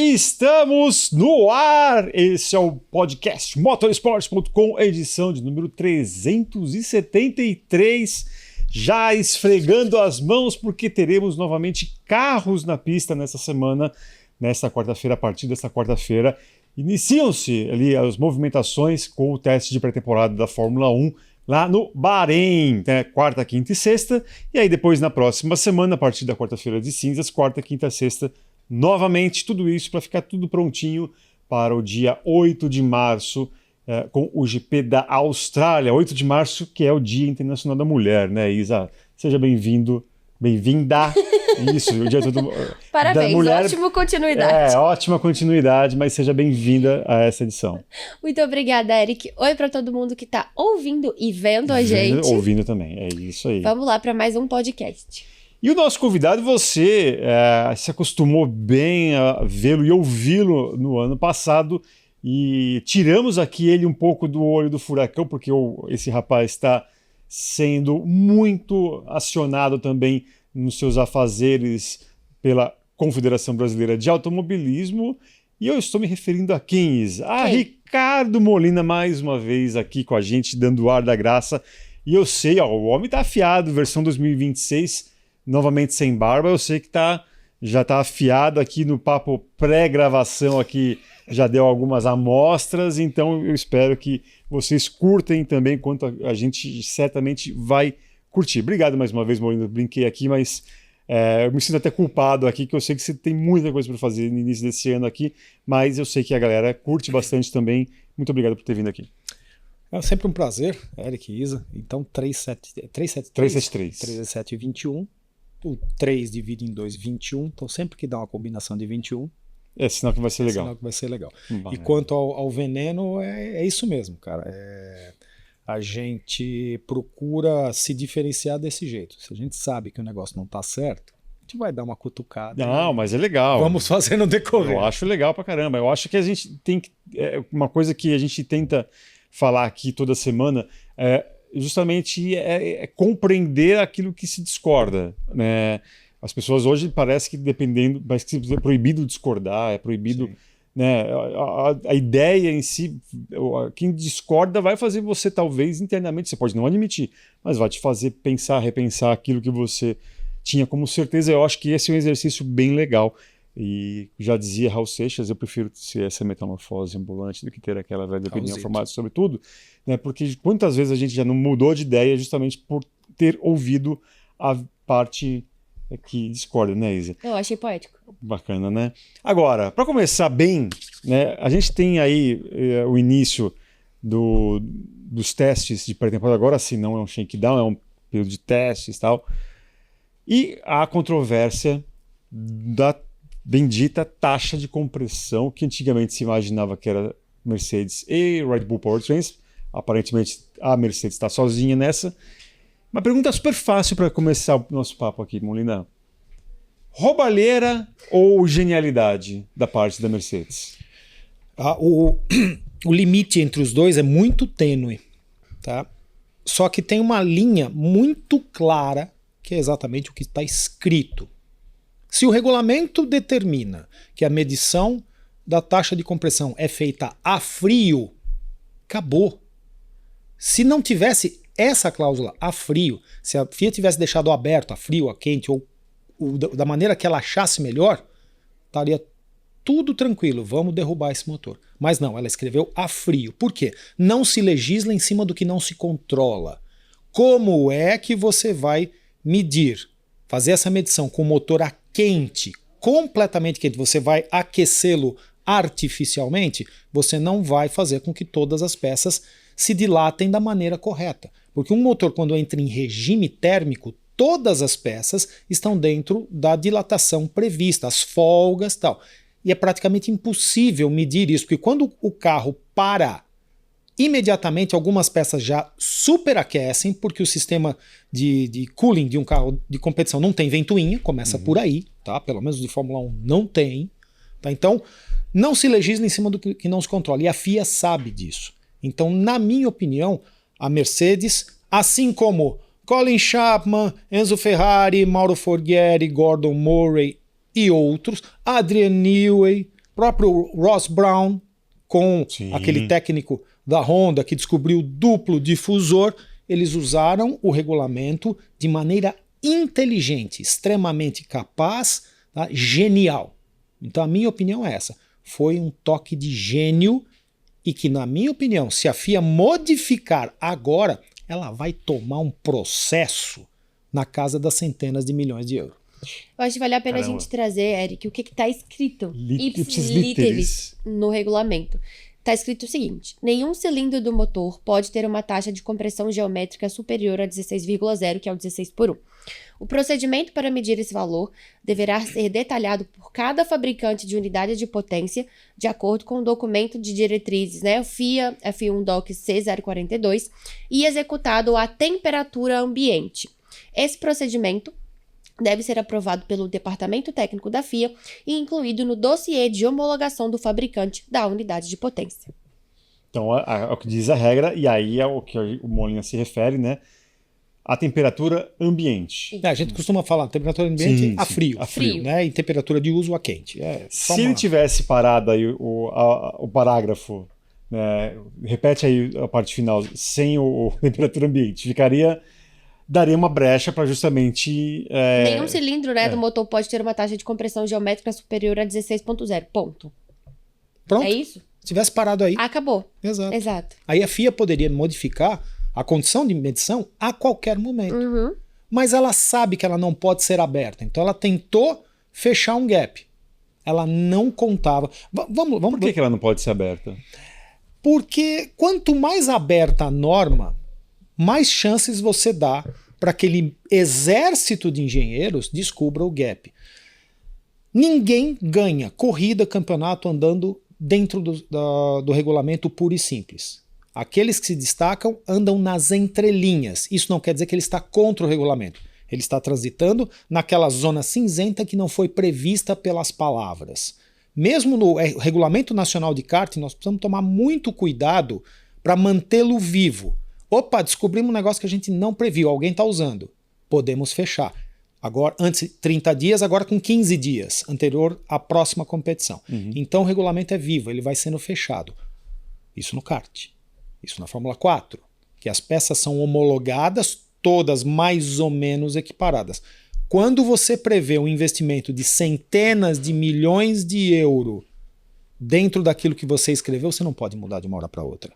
Estamos no ar! Esse é o podcast Motorsports.com, edição de número 373. Já esfregando as mãos porque teremos novamente carros na pista nessa semana, nesta quarta-feira. A partir desta quarta-feira, iniciam-se ali as movimentações com o teste de pré-temporada da Fórmula 1 lá no Bahrein, né? Quarta, quinta e sexta. E aí depois na próxima semana, a partir da quarta-feira de cinzas, quarta, quinta, sexta, novamente, tudo isso para ficar tudo prontinho para o dia 8 de março, com o GP da Austrália. 8 de março, que é o Dia Internacional da Mulher, né, Isa? Seja bem-vindo, bem-vinda. Isso, o Dia Parabéns, da Mulher. ótima continuidade. Ótima continuidade, mas seja bem-vinda a essa edição. Muito obrigada, Eric. Oi para todo mundo que está ouvindo e vendo a gente. Ouvindo também, é isso aí. Vamos lá para mais um podcast. E o nosso convidado, você se acostumou bem a vê-lo e ouvi-lo no ano passado, e tiramos aqui ele um pouco do olho do furacão, porque esse rapaz está sendo muito acionado também nos seus afazeres pela Confederação Brasileira de Automobilismo, e eu estou me referindo a quem, Isa? A Ricardo Molina, mais uma vez aqui com a gente, dando o ar da graça. E eu sei, o homem está afiado, versão 2026, novamente sem barba. Eu sei que já está afiado aqui no papo pré-gravação, aqui já deu algumas amostras, então eu espero que vocês curtem também, quanto a gente certamente vai curtir. Obrigado mais uma vez, Molina, brinquei aqui, mas eu me sinto até culpado aqui, que eu sei que você tem muita coisa para fazer no início desse ano aqui, mas eu sei que a galera curte bastante também. Muito obrigado por ter vindo aqui. É sempre um prazer, Eric e Isa. Então, 373 e 21. O 3 divide em 2, 21. Então, sempre que dá uma combinação de 21... É sinal que vai ser legal. Sinal que vai ser legal. E quanto ao veneno, é isso mesmo, cara. A gente procura se diferenciar desse jeito. Se a gente sabe que o negócio não tá certo, a gente vai dar uma cutucada. Não, mas é legal. Vamos fazer no decorrer. Eu acho legal pra caramba. Eu acho que a gente tem que... uma coisa que a gente tenta falar aqui toda semana justamente compreender aquilo que se discorda, né? As pessoas hoje parece que é proibido discordar, é proibido, né? A ideia em si, quem discorda vai fazer você talvez internamente, você pode não admitir, mas vai te fazer pensar, repensar aquilo que você tinha como certeza. Eu acho que esse é um exercício bem legal. E já dizia Raul Seixas, eu prefiro ser essa metamorfose ambulante do que ter aquela velha opinião formada sobre tudo, né? Porque quantas vezes a gente já não mudou de ideia justamente por ter ouvido a parte que discorda, né, Isa? Eu achei poético. Bacana, né? Agora, para começar bem, né, a gente tem aí o início dos testes de pré-temporada. Agora sim, não é um shakedown, é um período de testes e tal. E a controvérsia da bendita taxa de compressão, que antigamente se imaginava que era Mercedes e Red Bull Powertrains. Aparentemente a Mercedes está sozinha nessa. Uma pergunta super fácil para começar o nosso papo aqui, Molina. Roubalheira ou genialidade da parte da Mercedes? O limite entre os dois é muito tênue, tá? Só que tem uma linha muito clara, que é exatamente o que está escrito. Se o regulamento determina que a medição da taxa de compressão é feita a frio, acabou. Se não tivesse essa cláusula a frio, se a FIA tivesse deixado aberto a frio, a quente, ou da maneira que ela achasse melhor, estaria tudo tranquilo, vamos derrubar esse motor. Mas não, ela escreveu a frio. Por quê? Não se legisla em cima do que não se controla. Como é que você vai medir, fazer essa medição com o motor a quente, completamente quente, você vai aquecê-lo artificialmente? Você não vai fazer com que todas as peças se dilatem da maneira correta. Porque um motor, quando entra em regime térmico, todas as peças estão dentro da dilatação prevista, as folgas e tal. E é praticamente impossível medir isso, porque quando o carro para, imediatamente algumas peças já superaquecem, porque o sistema de cooling de um carro de competição não tem ventoinha, começa por aí, tá? Pelo menos de Fórmula 1 não tem. Tá? Então, não se legisla em cima do que não se controla, e a FIA sabe disso. Então, na minha opinião, a Mercedes, assim como Colin Chapman, Enzo Ferrari, Mauro Forghieri, Gordon Murray e outros, Adrian Newey, próprio Ross Brown, com Sim. aquele técnico da Honda que descobriu o duplo difusor, eles usaram o regulamento de maneira inteligente, extremamente capaz, tá? Genial. Então a minha opinião é essa. Foi um toque de gênio e que, na minha opinião, se a FIA modificar agora, ela vai tomar um processo na casa das centenas de milhões de euros. Eu acho que vale a pena Caramba. a gente trazer, Eric, o que está escrito Ipsis literis no regulamento. Está escrito o seguinte: nenhum cilindro do motor pode ter uma taxa de compressão geométrica superior a 16,0, que é o 16 por 1. O procedimento para medir esse valor deverá ser detalhado por cada fabricante de unidade de potência, de acordo com o documento de diretrizes, né, o FIA F1 DOC C042, e executado à temperatura ambiente. Esse procedimento deve ser aprovado pelo Departamento Técnico da FIA e incluído no dossiê de homologação do fabricante da unidade de potência. Então, é o que diz a regra, e aí é o que o Molina se refere, né? A temperatura ambiente. A gente costuma falar temperatura ambiente Sim, a sim, frio, a frio. né? E temperatura de uso a quente. Se ele tivesse parado aí o parágrafo, né, repete aí a parte final, sem o temperatura ambiente, daria uma brecha para justamente... Nenhum cilindro, né, do motor pode ter uma taxa de compressão geométrica superior a 16,0. Ponto. Pronto. É isso? Se tivesse parado aí. Acabou. Exato. Exato. Aí a FIA poderia modificar a condição de medição a qualquer momento. Uhum. Mas ela sabe que ela não pode ser aberta. Então ela tentou fechar um gap. Ela não contava. Vamos. Por que ela não pode ser aberta? Porque quanto mais aberta a norma, mais chances você dá para aquele exército de engenheiros descubra o gap. Ninguém ganha corrida, campeonato andando dentro do regulamento puro e simples. Aqueles que se destacam andam nas entrelinhas. Isso não quer dizer que ele está contra o regulamento. Ele está transitando naquela zona cinzenta que não foi prevista pelas palavras. Mesmo no Regulamento Nacional de Karting, nós precisamos tomar muito cuidado para mantê-lo vivo. Opa, descobrimos um negócio que a gente não previu, alguém está usando. Podemos fechar. Agora, antes 30 dias, agora com 15 dias, anterior à próxima competição. Uhum. Então o regulamento é vivo, ele vai sendo fechado. Isso no kart. Isso na Fórmula 4, que as peças são homologadas, todas mais ou menos equiparadas. Quando você prevê um investimento de centenas de milhões de euros dentro daquilo que você escreveu, você não pode mudar de uma hora para outra.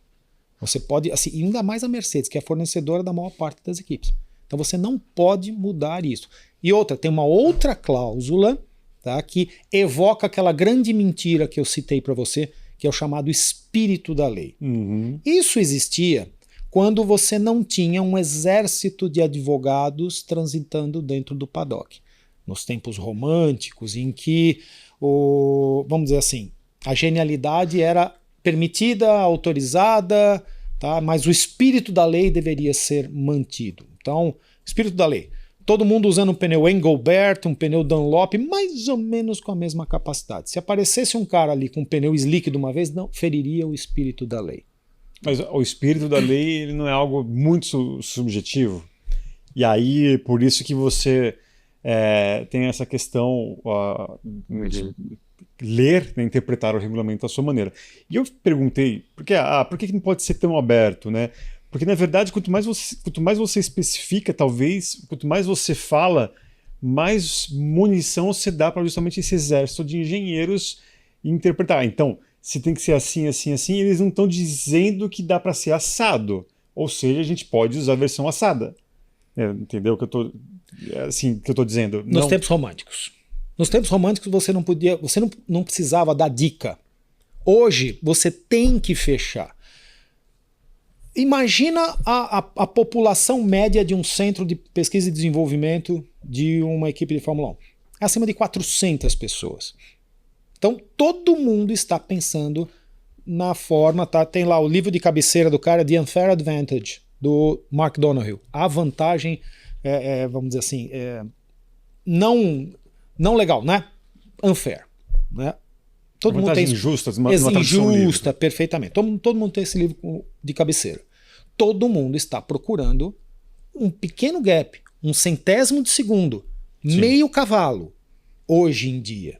Você pode, assim, ainda mais a Mercedes, que é a fornecedora da maior parte das equipes. Então você não pode mudar isso. E outra, tem uma outra cláusula, tá, que evoca aquela grande mentira que eu citei para você, que é o chamado espírito da lei. Uhum. Isso existia quando você não tinha um exército de advogados transitando dentro do paddock. Nos tempos românticos, em que, vamos dizer assim, a genialidade era permitida, autorizada, tá? Mas o espírito da lei deveria ser mantido. Então, espírito da lei. Todo mundo usando um pneu Engelbert, um pneu Dunlop, mais ou menos com a mesma capacidade. Se aparecesse um cara ali com um pneu slick de uma vez, não feriria o espírito da lei. Mas o espírito da lei ele não é algo muito subjetivo. E aí, por isso que você tem essa questão de ler, né, interpretar o regulamento à sua maneira. E eu perguntei, por que não pode ser tão aberto, né? Porque, na verdade, quanto mais você especifica, talvez, quanto mais você fala, mais munição você dá para justamente esse exército de engenheiros interpretar. Então, se tem que ser assim, assim, assim, eles não estão dizendo que dá para ser assado. Ou seja, a gente pode usar a versão assada. Entendeu o que eu estou dizendo? Nos tempos românticos. Nos tempos românticos você não precisava dar dica. Hoje você tem que fechar. Imagina a população média de um centro de pesquisa e desenvolvimento de uma equipe de Fórmula 1. É acima de 400 pessoas. Então todo mundo está pensando na forma, tá? Tem lá o livro de cabeceira do cara, The Unfair Advantage, do Mark Donoghue. A vantagem, vamos dizer assim, não legal, né? Unfair, né? Todo mundo tem injusta, uma tradução injusta, livre. Perfeitamente. Todo mundo tem esse livro de cabeceira. Todo mundo está procurando um pequeno gap, um centésimo de segundo, Sim. meio cavalo, hoje em dia.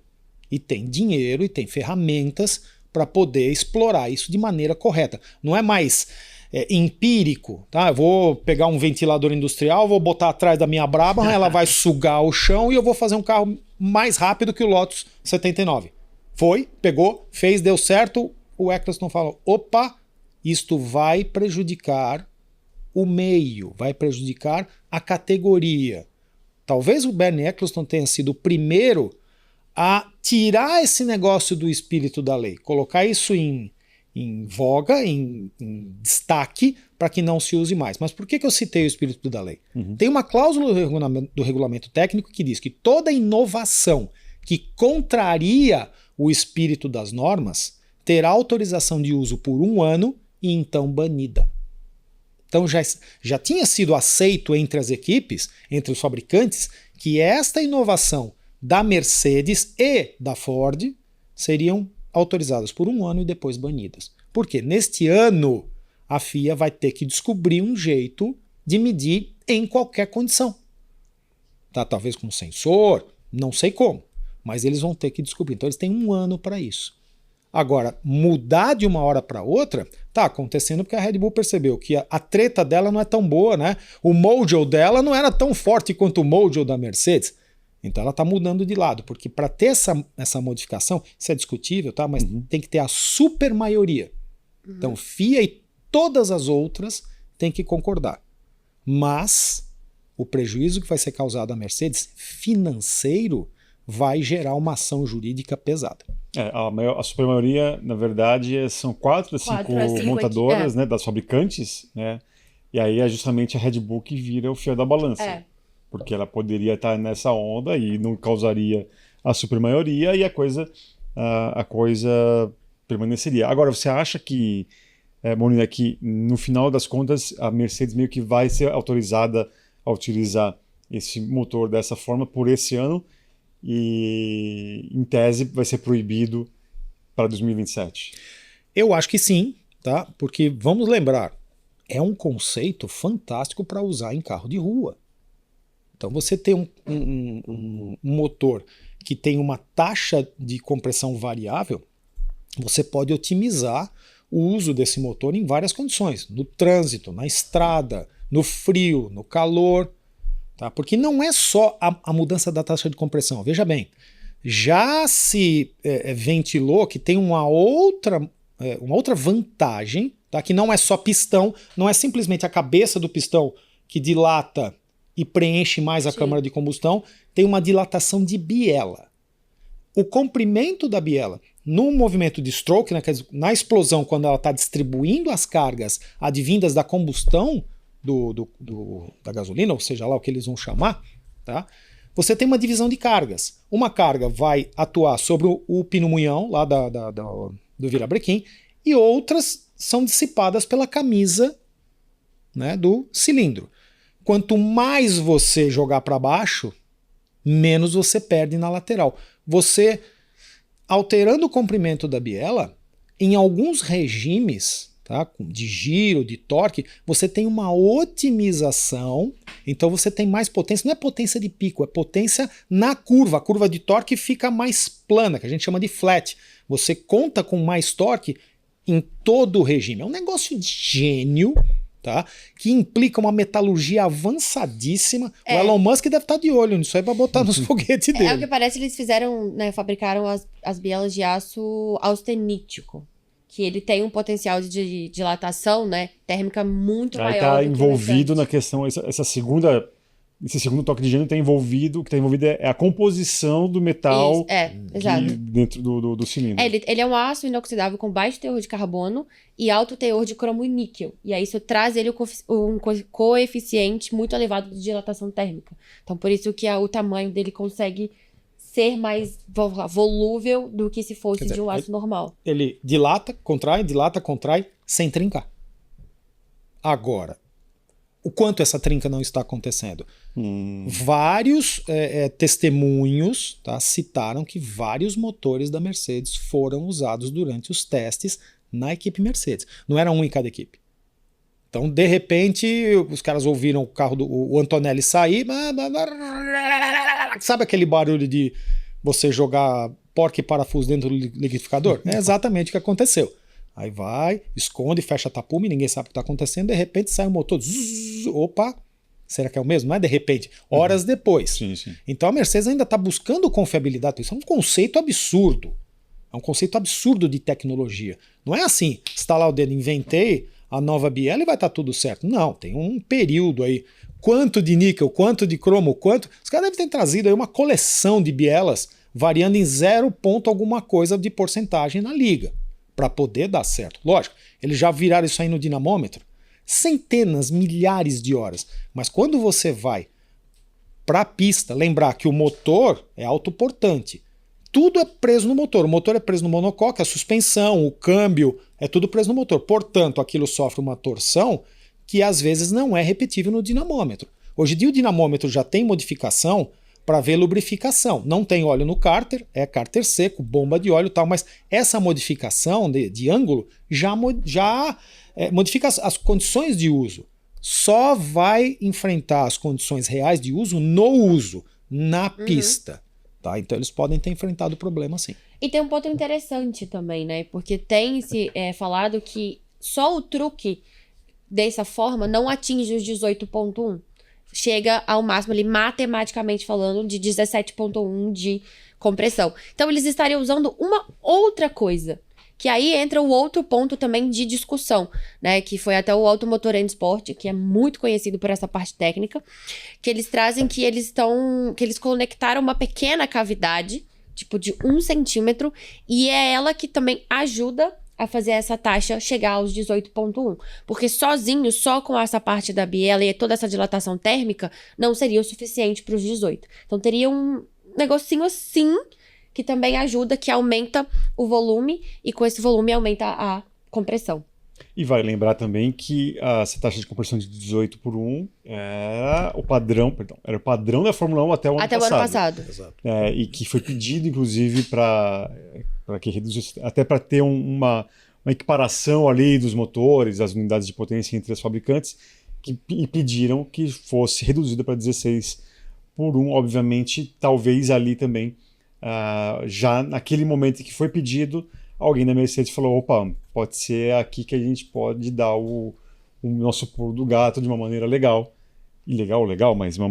e tem dinheiro e tem ferramentas para poder explorar isso de maneira correta. Não é mais empírico, tá? Eu vou pegar um ventilador industrial, vou botar atrás da minha Brabham, ela vai sugar o chão e eu vou fazer um carro mais rápido que o Lotus 79. Foi, pegou, fez, deu certo, o Eccleston falou, opa, isto vai prejudicar o meio, vai prejudicar a categoria. Talvez o Bernie Eccleston tenha sido o primeiro a tirar esse negócio do espírito da lei, colocar isso em voga, em destaque, para que não se use mais. Mas por que eu citei o espírito da lei? Tem uma cláusula do regulamento técnico que diz que toda inovação que contraria o espírito das normas terá autorização de uso por 1 ano e então banida. Então já tinha sido aceito entre as equipes, entre os fabricantes, que esta inovação da Mercedes e da Ford seriam autorizadas por 1 ano e depois banidas. Por quê? Neste ano, a FIA vai ter que descobrir um jeito de medir em qualquer condição. Tá? Talvez com sensor, não sei como, mas eles vão ter que descobrir. Então eles têm 1 ano para isso. Agora, mudar de uma hora para outra, tá acontecendo porque a Red Bull percebeu que a treta dela não é tão boa, né? O mojo dela não era tão forte quanto o mojo da Mercedes. Então ela está mudando de lado, porque para ter essa modificação, isso é discutível, tá? Mas tem que ter a super maioria. Então FIA e todas as outras têm que concordar. Mas o prejuízo que vai ser causado à Mercedes financeiro vai gerar uma ação jurídica pesada. A supermaioria, na verdade, são 4 a 5 montadoras, né, das fabricantes, né? E aí é justamente a Red Bull que vira o fiel da balança. Porque ela poderia estar nessa onda e não causaria a supermaioria e a coisa permaneceria. Agora, você acha que, Molina, que no final das contas a Mercedes meio que vai ser autorizada a utilizar esse motor dessa forma por esse ano e, em tese, vai ser proibido para 2027? Eu acho que sim, tá? Porque, vamos lembrar, é um conceito fantástico para usar em carro de rua. Então você tem um motor que tem uma taxa de compressão variável, você pode otimizar o uso desse motor em várias condições, no trânsito, na estrada, no frio, no calor, tá? Porque não é só a mudança da taxa de compressão. Veja bem, já se ventilou que tem uma outra vantagem, tá? Que não é só pistão, não é simplesmente a cabeça do pistão que dilata e preenche mais a câmara de combustão, tem uma dilatação de biela. O comprimento da biela no movimento de stroke, né, quer dizer, na explosão, quando ela está distribuindo as cargas advindas da combustão da gasolina, ou seja lá o que eles vão chamar, tá? Você tem uma divisão de cargas. Uma carga vai atuar sobre o pino-munhão lá do virabrequim e outras são dissipadas pela camisa, né, do cilindro. Quanto mais você jogar para baixo, menos você perde na lateral. Você, alterando o comprimento da biela, em alguns regimes, tá, de giro, de torque, você tem uma otimização, então você tem mais potência. Não é potência de pico, é potência na curva. A curva de torque fica mais plana, que a gente chama de flat. Você conta com mais torque em todo o regime. É um negócio de gênio, tá? Que implica uma metalurgia avançadíssima. O Elon Musk deve estar de olho nisso aí para botar nos foguetes dele. É o que parece, eles fizeram, né, fabricaram as bielas de aço austenítico, que ele tem um potencial de dilatação, né, térmica muito maior. Aí está envolvido na questão, esse segundo toque de gênio está envolvido, o que está envolvido é a composição do metal dentro do cilindro. Ele é um aço inoxidável com baixo teor de carbono e alto teor de cromo e níquel. E aí isso traz ele um coeficiente muito elevado de dilatação térmica. Então por isso que o tamanho dele consegue ser mais volúvel do que se fosse de um aço normal. Ele dilata, contrai, sem trincar. Agora, o quanto essa trinca não está acontecendo? Vários testemunhos, tá, citaram que vários motores da Mercedes foram usados durante os testes na equipe Mercedes. Não era um em cada equipe. Então, de repente, os caras ouviram o carro do Antonelli sair. Sabe aquele barulho de você jogar porca e parafuso dentro do liquidificador? É exatamente o que aconteceu. Aí vai, esconde, fecha a tapume, ninguém sabe o que está acontecendo, de repente sai o motor. Zzz, opa, será que é o mesmo? Não é de repente, horas depois. Sim, sim. Então a Mercedes ainda está buscando confiabilidade. Isso é um conceito absurdo. É um conceito absurdo de tecnologia. Não é assim, estalar o dedo, inventei a nova biela e vai estar tudo certo. Não, tem um período aí. Quanto de níquel, quanto de cromo, quanto... Os caras devem ter trazido aí uma coleção de bielas variando em 0 ponto alguma coisa de porcentagem na liga, para poder dar certo. Lógico, eles já viraram isso aí no dinamômetro. Centenas, milhares de horas. Mas quando você vai para a pista, lembrar que o motor é autoportante. Tudo é preso no motor. O motor é preso no monocoque, a suspensão, o câmbio, é tudo preso no motor. Portanto, aquilo sofre uma torção que às vezes não é repetível no dinamômetro. Hoje em dia o dinamômetro já tem modificação para ver lubrificação. Não tem óleo no cárter, é cárter seco, bomba de óleo e tal, mas essa modificação de ângulo já modifica as condições de uso. Só vai enfrentar as condições reais de uso no uso, na pista. Tá? Então eles podem ter enfrentado o problema sim. E tem um ponto interessante também, né? Porque tem se falado que só o truque dessa forma não atinge os 18.1. Chega ao máximo ali, matematicamente falando, de 17.1 de compressão. Então eles estariam usando uma outra coisa. Que aí entra o outro ponto também de discussão, né? Que foi até o Automotor and Sport, que é muito conhecido por essa parte técnica, que eles trazem que eles conectaram uma pequena cavidade, tipo de 1 centímetro, e é ela que também ajuda a fazer essa taxa chegar aos 18.1. Porque sozinho, só com essa parte da biela e toda essa dilatação térmica, não seria o suficiente para os 18. Então teria um negocinho assim, que também ajuda, que aumenta o volume, e com esse volume aumenta a compressão. E vale lembrar também que essa taxa de compressão de 18 por 1 era o padrão da Fórmula 1 até o ano passado. Até o ano passado. Exato. E que foi pedido, inclusive, para que reduzisse, até para ter uma equiparação ali dos motores, das unidades de potência entre as fabricantes, e pediram que fosse reduzida para 16 por 1. Obviamente, talvez ali também, já naquele momento que foi pedido, alguém da Mercedes falou, opa, pode ser aqui que a gente pode dar o nosso pulo do gato de uma maneira legal. E legal, mas de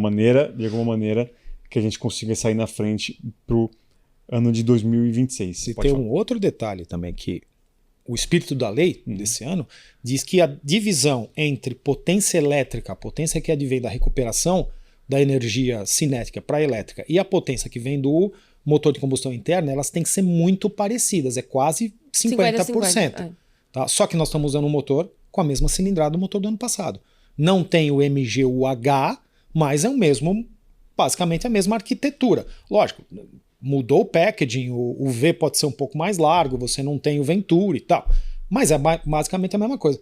alguma maneira que a gente consiga sair na frente pro ano de 2026. E tem um outro detalhe também, que o espírito da lei desse ano diz que a divisão entre potência elétrica, a potência que advém da recuperação da energia cinética para a elétrica, e a potência que vem do motor de combustão interna, elas têm que ser muito parecidas, é quase 50%. Tá? Só que nós estamos usando um motor com a mesma cilindrada do motor do ano passado. Não tem o MGU-H, mas é basicamente a mesma arquitetura. Lógico, mudou o packaging, o V pode ser um pouco mais largo, você não tem o Venturi e tal, mas é basicamente a mesma coisa.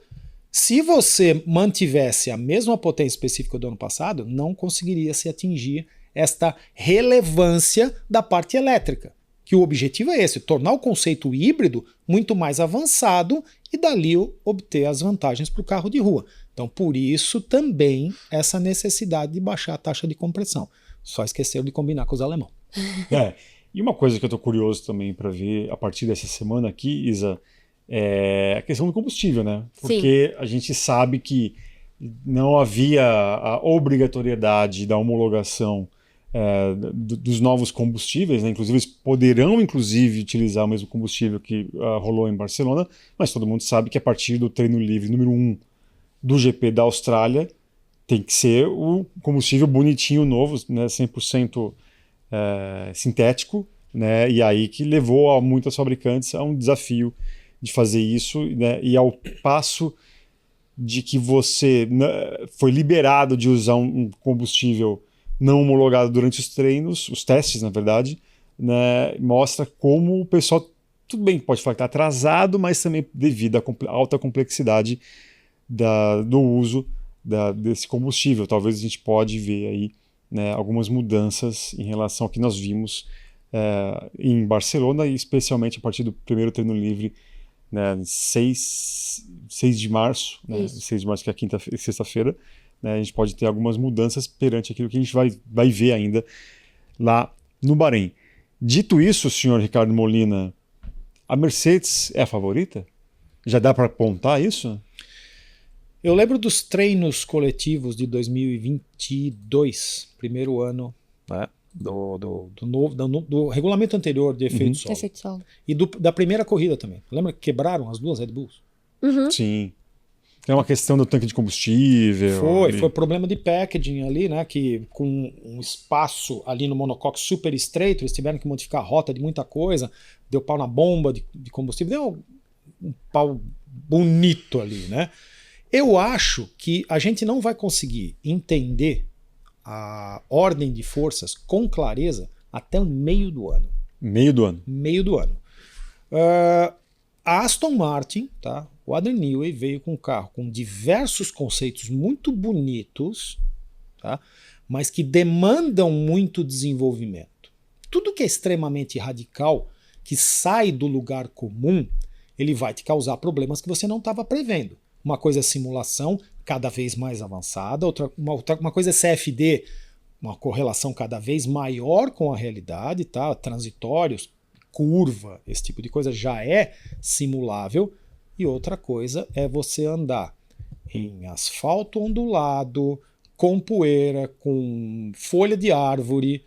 Se você mantivesse a mesma potência específica do ano passado, não conseguiria se atingir esta relevância da parte elétrica. Que o objetivo é esse, tornar o conceito híbrido muito mais avançado e dali obter as vantagens para o carro de rua. Então, por isso também essa necessidade de baixar a taxa de compressão. Só esqueceram de combinar com os alemãos. E uma coisa que eu estou curioso também para ver a partir dessa semana aqui, Isa, é a questão do combustível, né? Porque sim, a gente sabe que não havia a obrigatoriedade da homologação dos novos combustíveis, né? Inclusive eles poderão utilizar o mesmo combustível que rolou em Barcelona, mas todo mundo sabe que a partir do treino livre número 1 do GP da Austrália tem que ser o combustível bonitinho, novo, né? 100% sintético, né? E aí que levou a muitas fabricantes a um desafio de fazer isso, né? E ao passo de que você foi liberado de usar um combustível não homologado durante os treinos, os testes, na verdade, né? Mostra como o pessoal, tudo bem, pode falar que está atrasado, mas também devido à alta complexidade do uso desse combustível. Talvez a gente pode ver aí, né, algumas mudanças em relação ao que nós vimos em Barcelona, e especialmente a partir do primeiro treino livre, né, 6 de março, né, 6 de março, que é sexta-feira, né, a gente pode ter algumas mudanças perante aquilo que a gente vai ver ainda lá no Bahrein. Dito isso, senhor Ricardo Molina, a Mercedes é a favorita? Já dá para apontar isso? Eu lembro dos treinos coletivos de 2022, primeiro ano, né, do regulamento anterior de efeito solo. Efeito solo. E da primeira corrida também. Lembra que quebraram as duas Red Bulls? Sim. É uma questão do tanque de combustível. Foi problema de packaging ali, né? Que com um espaço ali no monocoque super estreito, eles tiveram que modificar a rota de muita coisa, deu pau na bomba de combustível, deu um pau bonito ali, né? Eu acho que a gente não vai conseguir entender a ordem de forças com clareza até o meio do ano. Meio do ano. Meio do ano. A Aston Martin, tá? O Adrian Newey veio com um carro com diversos conceitos muito bonitos, tá? Mas que demandam muito desenvolvimento. Tudo que é extremamente radical, que sai do lugar comum, ele vai te causar problemas que você não estava prevendo. Uma coisa é simulação cada vez mais avançada, uma coisa é CFD, uma correlação cada vez maior com a realidade, tá? Transitórios, curva, esse tipo de coisa já é simulável. E outra coisa é você andar em asfalto ondulado, com poeira, com folha de árvore,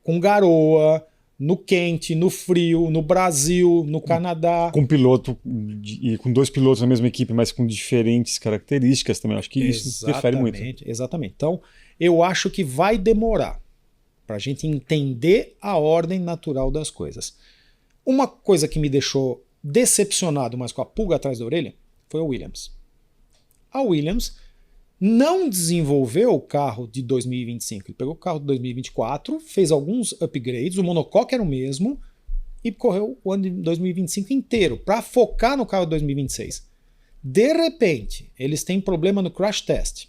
com garoa, no quente, no frio, no Brasil, no Canadá. Com piloto e com dois pilotos na mesma equipe, mas com diferentes características também. Acho que isso difere muito. Exatamente. Então, eu acho que vai demorar para a gente entender a ordem natural das coisas. Uma coisa que me deixou decepcionado, mas com a pulga atrás da orelha, foi a Williams. A Williams não desenvolveu o carro de 2025. Ele pegou o carro de 2024, fez alguns upgrades, o monocoque era o mesmo, e correu o ano de 2025 inteiro, para focar no carro de 2026. De repente, eles têm problema no crash test.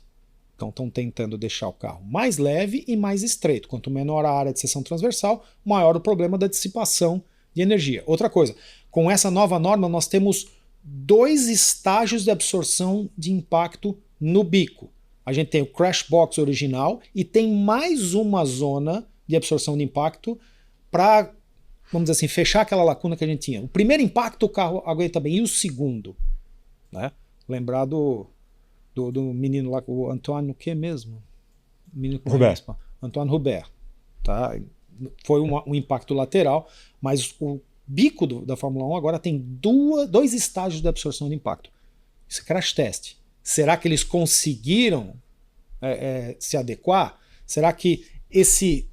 Então estão tentando deixar o carro mais leve e mais estreito. Quanto menor a área de seção transversal, maior o problema da dissipação de energia. Outra coisa, com essa nova norma nós temos 2 estágios de absorção de impacto no bico. A gente tem o crash box original e tem mais uma zona de absorção de impacto para, vamos dizer assim, fechar aquela lacuna que a gente tinha. O primeiro impacto o carro aguenta bem, e o segundo? Né? Lembrar do menino lá, o Antoine, o que mesmo? Hubert. Antoine Hubert. Tá? Foi um impacto lateral, mas o bico da Fórmula 1 agora tem 2 estágios de absorção de impacto. Isso é crash test. Será que eles conseguiram se adequar? Será que esse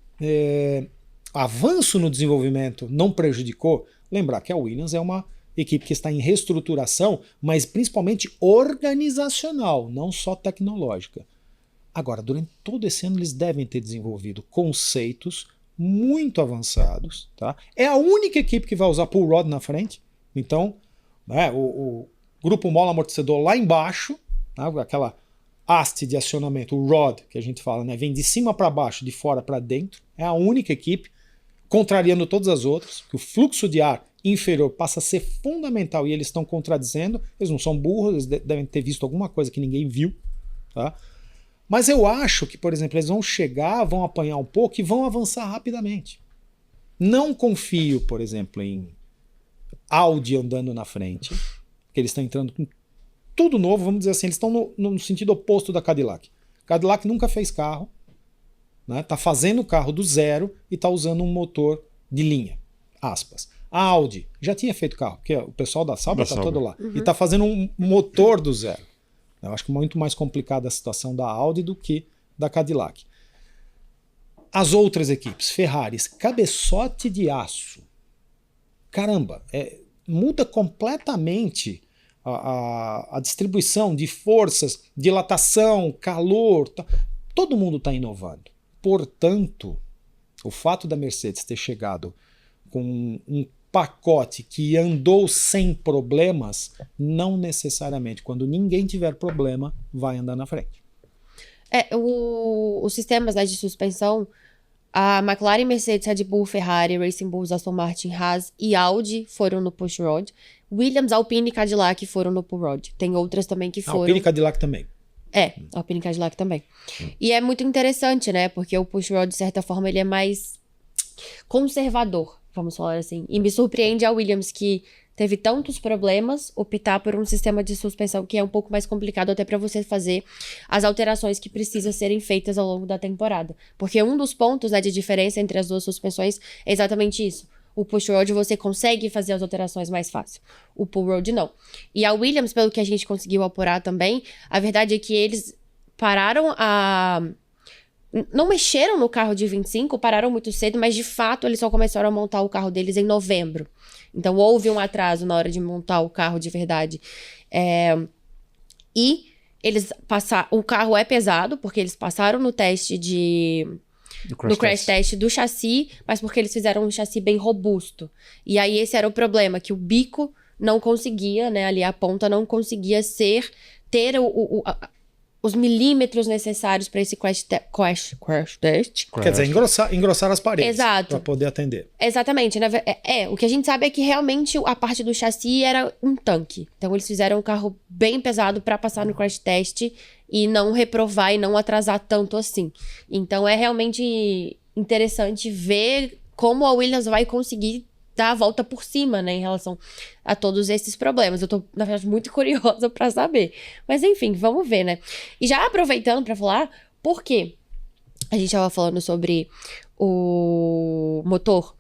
avanço no desenvolvimento não prejudicou? Lembrar que a Williams é uma equipe que está em reestruturação, mas principalmente organizacional, não só tecnológica. Agora, durante todo esse ano, eles devem ter desenvolvido conceitos muito avançados. Tá? É a única equipe que vai usar pull rod na frente. Então, né, o grupo mola amortecedor lá embaixo, né, aquela haste de acionamento, o rod que a gente fala, né, vem de cima para baixo, de fora para dentro. É a única equipe, contrariando todas as outras, que o fluxo de ar inferior passa a ser fundamental e eles estão contradizendo. Eles não são burros, eles devem ter visto alguma coisa que ninguém viu. Tá? Mas eu acho que, por exemplo, eles vão chegar, vão apanhar um pouco e vão avançar rapidamente. Não confio, por exemplo, em Audi andando na frente, porque eles estão entrando com tudo novo, vamos dizer assim, eles estão no sentido oposto da Cadillac. Cadillac nunca fez carro, né? Tá fazendo carro do zero e está usando um motor de linha, aspas. A Audi já tinha feito carro, porque o pessoal da Sauber está todo lá, e está fazendo um motor do zero. Eu acho que é muito mais complicada a situação da Audi do que da Cadillac. As outras equipes, Ferraris, cabeçote de aço. Caramba, muda completamente a distribuição de forças, dilatação, calor. Todo mundo está inovando. Portanto, o fato da Mercedes ter chegado com um pacote que andou sem problemas, não necessariamente, quando ninguém tiver problema, vai andar na frente. Os sistemas, né, de suspensão, a McLaren, Mercedes, Red Bull, Ferrari, Racing Bulls, Aston Martin, Haas e Audi foram no push rod. Williams, Alpine e Cadillac foram no pull rod. Tem outras também que foram... Alpine e Cadillac também. Alpine e Cadillac também. E é muito interessante, né? Porque o push rod, de certa forma, ele é mais conservador, vamos falar assim. E me surpreende a Williams, que teve tantos problemas, optar por um sistema de suspensão que é um pouco mais complicado até para você fazer as alterações que precisam serem feitas ao longo da temporada. Porque um dos pontos, né, de diferença entre as duas suspensõões é exatamente isso. O push rod você consegue fazer as alterações mais fácil. O pull rod não. E a Williams, pelo que a gente conseguiu apurar também, a verdade é que eles pararam não mexeram no carro de 25, pararam muito cedo, mas de fato eles só começaram a montar o carro deles em novembro. Então houve um atraso na hora de montar o carro de verdade. E eles passaram. O carro é pesado, porque eles passaram no teste no crash test do chassi, mas porque eles fizeram um chassi bem robusto. E aí esse era o problema, que o bico não conseguia, né, ali a ponta não conseguia ter os milímetros necessários para esse crash test. Quer dizer, engrossar as paredes. Exato. Para poder atender. Exatamente. O que a gente sabe é que realmente a parte do chassi era um tanque. Então eles fizeram um carro bem pesado para passar no crash test e não reprovar e não atrasar tanto assim. Então é realmente interessante ver como a Williams vai conseguir dar a volta por cima, né, em relação a todos esses problemas. Eu tô, na verdade, muito curiosa pra saber. Mas, enfim, vamos ver, né? E já aproveitando pra falar, por quê? A gente tava falando sobre o motor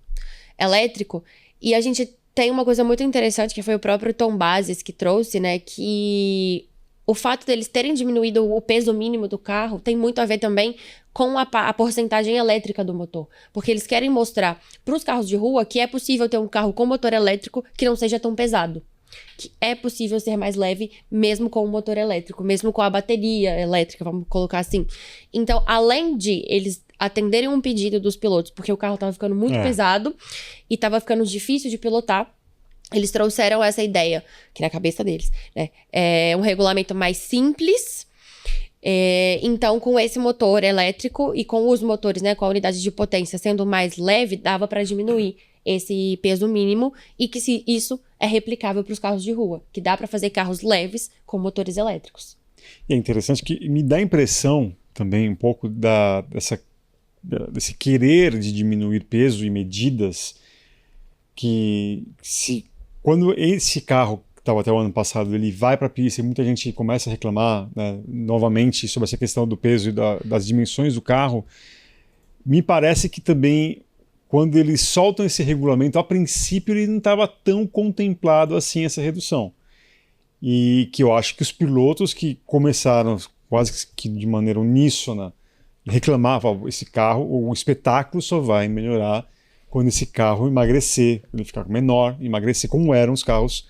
elétrico, e a gente tem uma coisa muito interessante, que foi o próprio Tom Bases que trouxe, né, que o fato deles terem diminuído o peso mínimo do carro tem muito a ver também com a porcentagem elétrica do motor. Porque eles querem mostrar para os carros de rua que é possível ter um carro com motor elétrico que não seja tão pesado. Que é possível ser mais leve mesmo com o motor elétrico, mesmo com a bateria elétrica, vamos colocar assim. Então, além de eles atenderem um pedido dos pilotos, porque o carro estava ficando muito pesado e estava ficando difícil de pilotar, eles trouxeram essa ideia, que na cabeça deles, né? É um regulamento mais simples. Então, com esse motor elétrico e com os motores, né, com a unidade de potência sendo mais leve, dava para diminuir esse peso mínimo e que isso é replicável para os carros de rua, que dá para fazer carros leves com motores elétricos. E é interessante que me dá a impressão também um pouco desse querer de diminuir peso e medidas, que quando esse carro que estava até o ano passado, ele vai para a pista e muita gente começa a reclamar, né, novamente sobre essa questão do peso e das dimensões do carro, me parece que também, quando eles soltam esse regulamento, a princípio ele não estava tão contemplado assim essa redução. E que eu acho que os pilotos que começaram quase que de maneira uníssona reclamavam, esse carro, o espetáculo só vai melhorar quando esse carro emagrecer, ele ficar menor, emagrecer como eram os carros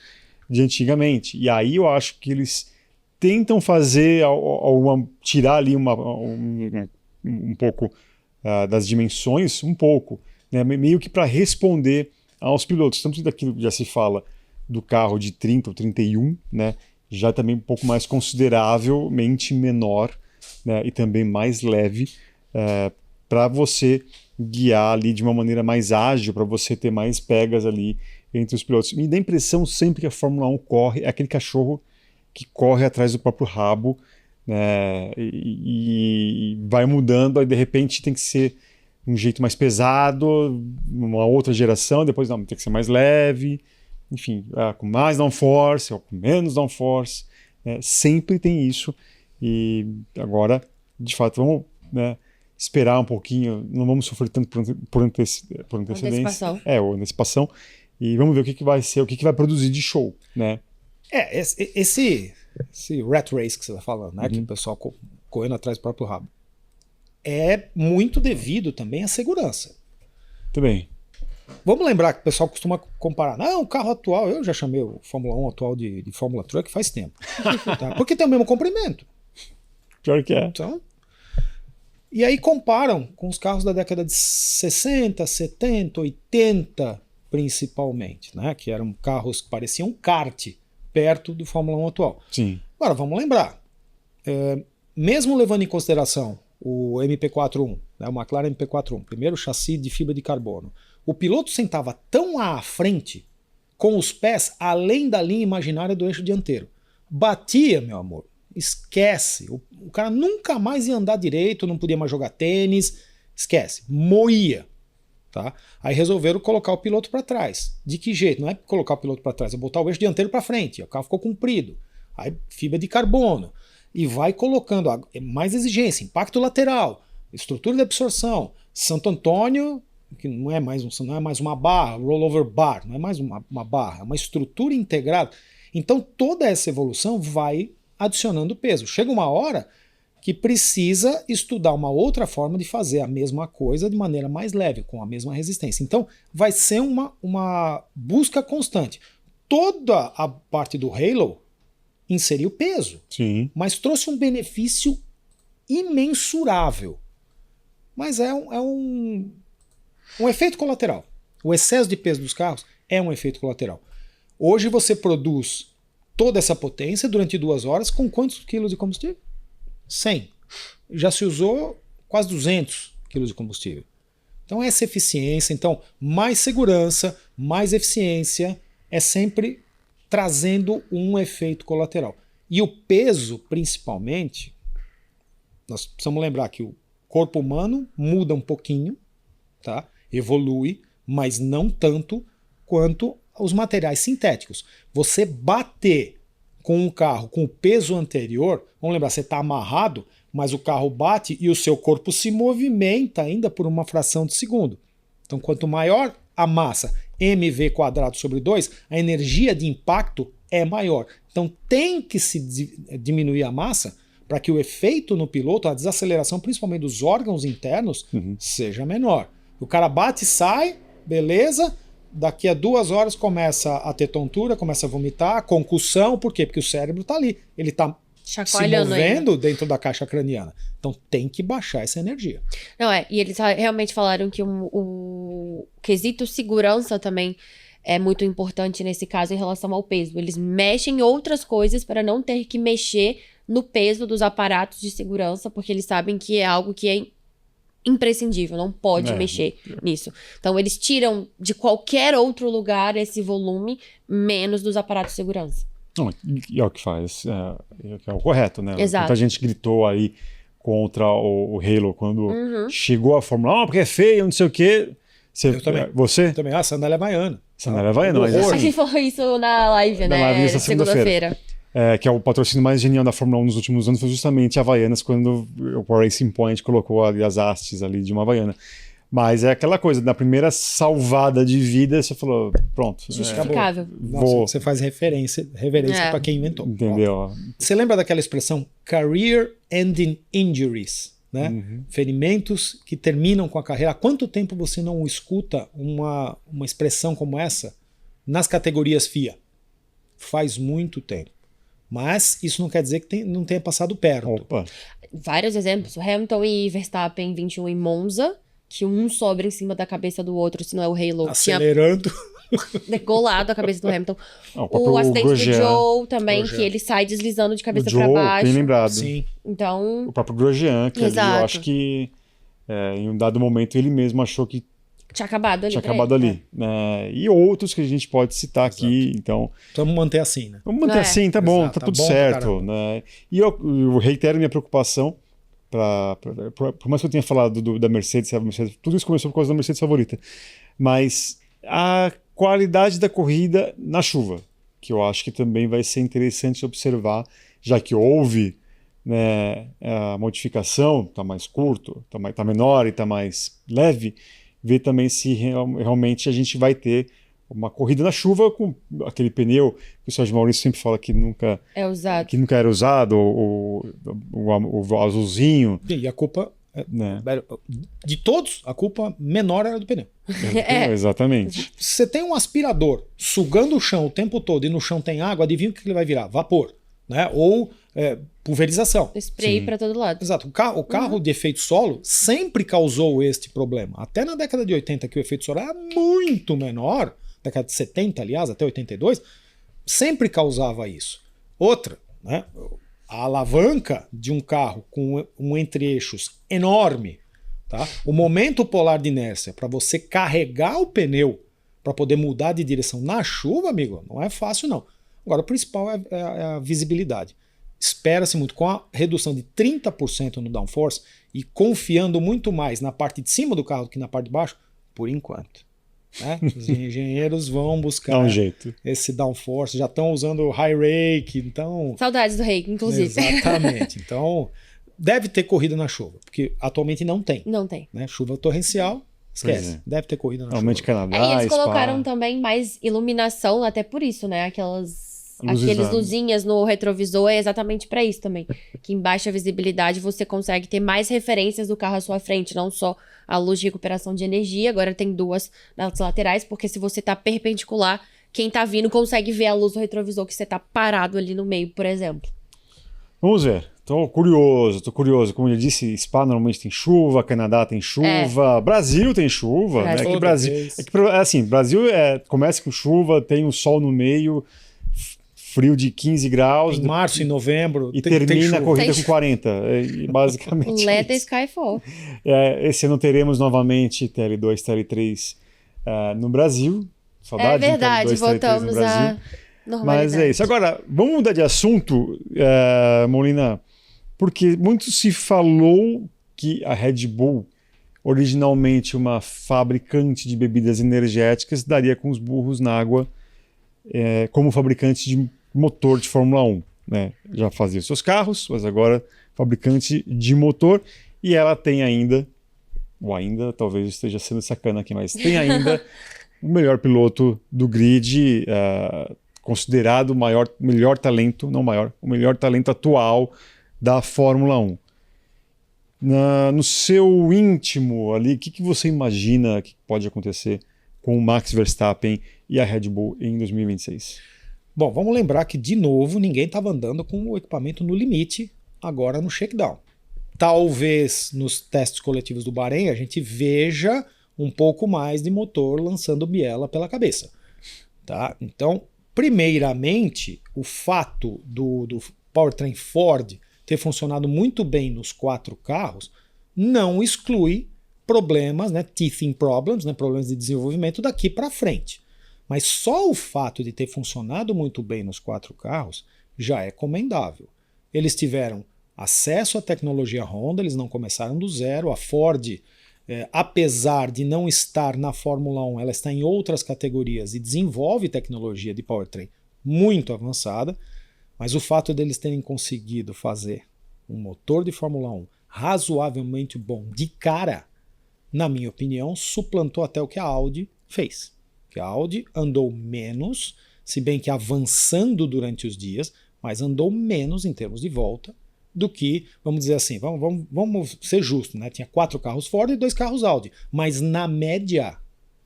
de antigamente. E aí eu acho que eles tentam fazer, tirar ali um pouco das dimensões, um pouco, né, meio que para responder aos pilotos. Tanto daquilo que já se fala do carro de 30 ou 31, né, já também um pouco mais consideravelmente menor, né, e também mais leve, para você guiar ali de uma maneira mais ágil, para você ter mais pegas ali entre os pilotos. Me dá a impressão sempre que a Fórmula 1 corre, é aquele cachorro que corre atrás do próprio rabo, né, e vai mudando, aí de repente tem que ser um jeito mais pesado, uma outra geração, depois não, tem que ser mais leve, enfim, com mais downforce ou com menos downforce, né, sempre tem isso. E agora, de fato, vamos, né, esperar um pouquinho, não vamos sofrer tanto por antecedência. Ou antecipação. E vamos ver o que vai ser, o que vai produzir de show, né? Esse rat race que você está falando, né? Que o pessoal correndo atrás do próprio rabo. É muito devido também à segurança. Também. Vamos lembrar que o pessoal costuma comparar. Não, o carro atual, eu já chamei o Fórmula 1 atual de Fórmula Truck faz tempo. Tá? Porque tem o mesmo comprimento. Pior que é. Então, e aí comparam com os carros da década de 60, 70, 80, principalmente, né? Que eram carros que pareciam um kart perto do Fórmula 1 atual. Sim. Agora, vamos lembrar, mesmo levando em consideração o MP41, né, o McLaren MP41, primeiro chassi de fibra de carbono, o piloto sentava tão à frente, com os pés além da linha imaginária do eixo dianteiro. Batia, meu amor, esquece. O cara nunca mais ia andar direito, não podia mais jogar tênis, esquece, moía. Tá? Aí resolveram colocar o piloto para trás. De que jeito? Não é colocar o piloto para trás, é botar o eixo dianteiro para frente. O carro ficou comprido. Aí fibra de carbono. E vai colocando mais exigência, impacto lateral, estrutura de absorção. Santo Antônio, que não é mais uma barra, rollover bar, não é mais uma barra, é uma estrutura integrada. Então toda essa evolução vai adicionando peso. Chega uma hora que precisa estudar uma outra forma de fazer a mesma coisa de maneira mais leve, com a mesma resistência. Então vai ser uma busca constante. Toda a parte do Halo inseriu peso, Sim. mas trouxe um benefício imensurável. Mas é um efeito colateral. O excesso de peso dos carros é um efeito colateral. Hoje você produz toda essa potência durante 2 horas com quantos quilos de combustível? 100. Já se usou quase 200 quilos de combustível. Então essa eficiência, mais segurança, mais eficiência, é sempre trazendo um efeito colateral. E o peso, principalmente, nós precisamos lembrar que o corpo humano muda um pouquinho, tá? Evolui, mas não tanto quanto os materiais sintéticos. Você bater com um carro com o peso anterior, vamos lembrar, você está amarrado, mas o carro bate e o seu corpo se movimenta ainda por uma fração de segundo. Então, quanto maior a massa, mv² sobre 2, a energia de impacto é maior. Então, tem que se diminuir a massa para que o efeito no piloto, a desaceleração, principalmente dos órgãos internos, seja menor. O cara bate e sai, beleza, daqui a 2 horas começa a ter tontura, começa a vomitar, concussão, por quê? Porque o cérebro está ali, ele está se movendo dentro da caixa craniana. Então tem que baixar essa energia. Não, e eles realmente falaram que o quesito segurança também é muito importante nesse caso em relação ao peso. Eles mexem em outras coisas para não ter que mexer no peso dos aparatos de segurança, porque eles sabem que é algo que é imprescindível, não pode mexer nisso. Então eles tiram de qualquer outro lugar esse volume, menos dos aparatos de segurança. Não, e é o que faz, é o correto, né? Exato. Muita gente gritou aí contra o Halo quando chegou a Fórmula 1, porque é feio, não sei o quê. Eu também. Você? Eu também. Sandália havaiana. Sandália havaiana, mas assim, A gente falou isso na live, né? live dessa segunda-feira. Que é o patrocínio mais genial da Fórmula 1 nos últimos anos, foi justamente a Havaianas, quando o Racing Point colocou ali as hastes ali de uma Havaiana. Mas é aquela coisa, na primeira salvada de vida, você falou, pronto. Justificável. Nossa, você faz reverência para quem inventou. Entendeu? Você lembra daquela expressão Career Ending Injuries? Né? Ferimentos que terminam com a carreira. Há quanto tempo você não escuta uma expressão como essa nas categorias FIA? Faz muito tempo. Mas isso não quer dizer que não tenha passado perto. Opa. Vários exemplos. O Hamilton e Verstappen 21 em Monza, que um sobra em cima da cabeça do outro, se não é o Halo. Acelerando. Decolado a cabeça do Hamilton. O acidente do Grosjean. Joe também, que ele sai deslizando de cabeça para baixo. Bem lembrado. Sim. Então... O próprio Grosjean, que ali, eu Exato. acho que em um dado momento ele mesmo achou que tinha acabado ali. tinha acabado ali. E outros que a gente pode citar aqui. Então, vamos manter assim, né? vamos manter assim, tá bom, Exato, tá tudo bom, certo. Né? E eu reitero minha preocupação, por mais que eu tenha falado da Mercedes, tudo isso começou por causa da Mercedes favorita, mas a qualidade da corrida na chuva, que eu acho que também vai ser interessante observar, já que houve, né, a modificação, tá mais curto, tá menor e tá mais leve, ver também se realmente a gente vai ter uma corrida na chuva com aquele pneu que o Sérgio Maurício sempre fala que nunca era usado, o azulzinho. E a culpa, né? de todos, a culpa menor era do pneu. Exatamente. Se você tem um aspirador sugando o chão o tempo todo e no chão tem água, adivinha o que ele vai virar? Vapor. Né? Ou pulverização. Spray para todo lado. Exato. O carro de efeito solo sempre causou este problema. Até na década de 80, que o efeito solo era muito menor, década de 70, aliás, até 82, sempre causava isso. Outra, né? A alavanca de um carro com um entre-eixos enorme, tá? O momento polar de inércia para você carregar o pneu para poder mudar de direção na chuva, amigo, não é fácil não. Agora, o principal é a visibilidade. Espera-se muito, com a redução de 30% no downforce e confiando muito mais na parte de cima do carro do que na parte de baixo, por enquanto. Né? Os engenheiros vão Dá buscar um jeito. esse downforce, já estão usando o high rake, então... Saudades do rei, inclusive. Exatamente. Então, deve ter corrida na chuva, porque atualmente não tem. Não tem. Né? Chuva torrencial, esquece. Deve ter corrida na Realmente chuva. Canadá, E eles colocaram Spa. também mais iluminação, até por isso, né? Aquelas Luzes, luzinhas no retrovisor é exatamente para isso também. Que em baixa visibilidade você consegue ter mais referências do carro à sua frente, não só a luz de recuperação de energia, agora tem duas nas laterais, porque se você tá perpendicular, quem tá vindo consegue ver a luz do retrovisor que você tá parado ali no meio, por exemplo. Vamos ver. Tô curioso. Como eu disse, Spa normalmente tem chuva, Canadá tem chuva, Brasil tem chuva, né? Brasil. Que Brasil começa com chuva, tem o sol no meio, frio de 15 graus. Em março e novembro. E tem termina a chuva. corrida Tem com 40. Basicamente. Let the isso. Skyfall. Esse ano teremos novamente TL2, TL3 no Brasil. É Saudades de verdade, TL2, TL3 no voltamos Brasil. à normalidade. Mas é isso. Agora, vamos mudar de assunto, Molina, porque muito se falou que a Red Bull, originalmente uma fabricante de bebidas energéticas, daria com os burros na água como fabricante de motor de Fórmula 1. Né? Já fazia os seus carros, mas agora fabricante de motor. E ela tem ainda, ou ainda, talvez esteja sendo sacana aqui, mas tem ainda o melhor piloto do grid, considerado o melhor talento, não maior, o melhor talento atual da Fórmula 1. No seu íntimo ali, o que você imagina que pode acontecer com o Max Verstappen e a Red Bull em 2026? Bom, vamos lembrar que, de novo, ninguém estava andando com o equipamento no limite agora no shakedown. Talvez nos testes coletivos do Bahrein a gente veja um pouco mais de motor lançando biela pela cabeça. Tá? Então, primeiramente, o fato do powertrain Ford ter funcionado muito bem nos 4 carros não exclui problemas, né, teething problems, né, problemas de desenvolvimento daqui para frente. Mas só o fato de ter funcionado muito bem nos 4 carros já é comendável. Eles tiveram acesso à tecnologia Honda, eles não começaram do zero. A Ford, apesar de não estar na Fórmula 1, ela está em outras categorias e desenvolve tecnologia de powertrain muito avançada, mas o fato deles terem conseguido fazer um motor de Fórmula 1 razoavelmente bom de cara, na minha opinião, suplantou até o que a Audi fez. Que a Audi andou menos, se bem que avançando durante os dias, mas andou menos em termos de volta do que, vamos dizer assim, vamos ser justos, né? Tinha 4 carros Ford e 2 carros Audi, mas na média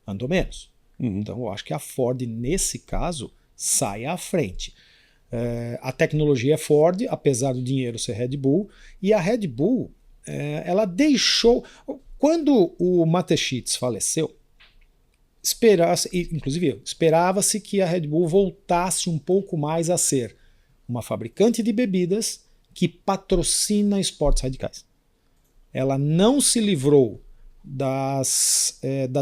andou menos. Então eu acho que a Ford, nesse caso, sai à frente. A tecnologia é Ford, apesar do dinheiro ser Red Bull, e a Red Bull, ela deixou... Quando o Mateschitz faleceu, esperava-se que a Red Bull voltasse um pouco mais a ser uma fabricante de bebidas que patrocina esportes radicais. Ela não se livrou das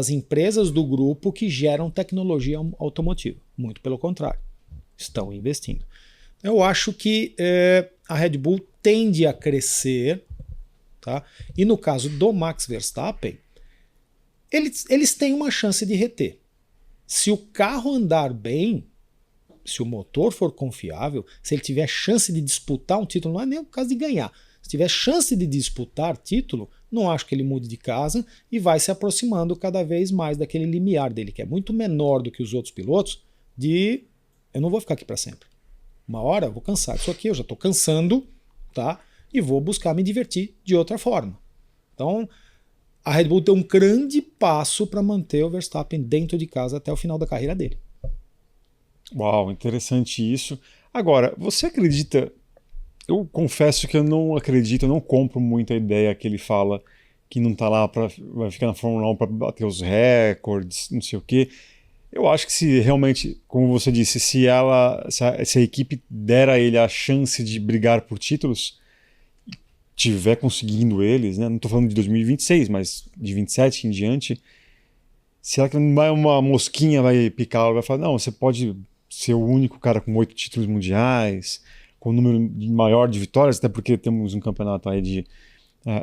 empresas do grupo que geram tecnologia automotiva. Muito pelo contrário, estão investindo. Eu acho que a Red Bull tende a crescer, tá? E no caso do Max Verstappen, eles têm uma chance de reter. Se o carro andar bem, se o motor for confiável, se ele tiver chance de disputar um título, não é nem o caso de ganhar, se tiver chance de disputar título, não acho que ele mude de casa e vai se aproximando cada vez mais daquele limiar dele, que é muito menor do que os outros pilotos, de eu não vou ficar aqui para sempre. Uma hora eu vou cansar disso aqui, eu já estou cansando, tá? E vou buscar me divertir de outra forma. Então, a Red Bull tem um grande passo para manter o Verstappen dentro de casa até o final da carreira dele. Uau, interessante isso. Agora, você acredita... Eu confesso que eu não acredito, eu não compro muito a ideia que ele fala que não está lá vai ficar na Fórmula 1 para bater os recordes, não sei o quê. Eu acho que se realmente, como você disse, se a equipe der a ele a chance de brigar por títulos, tiver conseguindo eles, né? Não estou falando de 2026, mas de 27 em diante, será que uma mosquinha vai picar, vai falar, não, você pode ser o único cara com 8 títulos mundiais, com um número maior de vitórias, até porque temos um campeonato aí de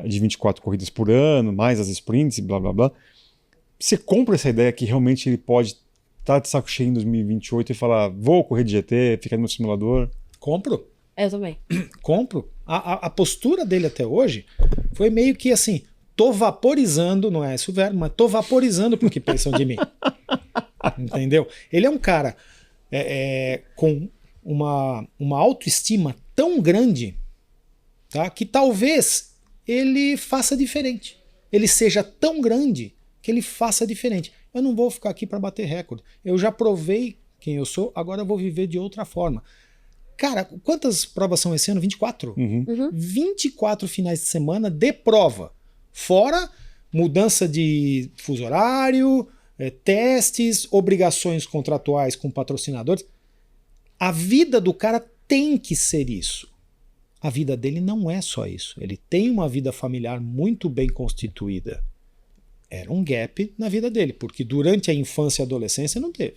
24 corridas por ano, mais as sprints, blá blá blá. Você compra essa ideia que realmente ele pode estar de saco cheio em 2028 e falar, vou correr de GT, ficar no simulador? Compro. Eu também. Compro. A postura dele até hoje foi meio que assim, tô vaporizando, não é esse o verbo, mas tô vaporizando porque pensam de mim. Entendeu? Ele é um cara com uma autoestima tão grande, tá, que talvez ele faça diferente. Ele seja tão grande que ele faça diferente. Eu não vou ficar aqui para bater recorde. Eu já provei quem eu sou, agora eu vou viver de outra forma. Cara, quantas provas são esse ano? 24? 24 finais de semana de prova. Fora mudança de fuso horário, testes, obrigações contratuais com patrocinadores. A vida do cara tem que ser isso. A vida dele não é só isso. Ele tem uma vida familiar muito bem constituída. Era um gap na vida dele, porque durante a infância e adolescência não teve.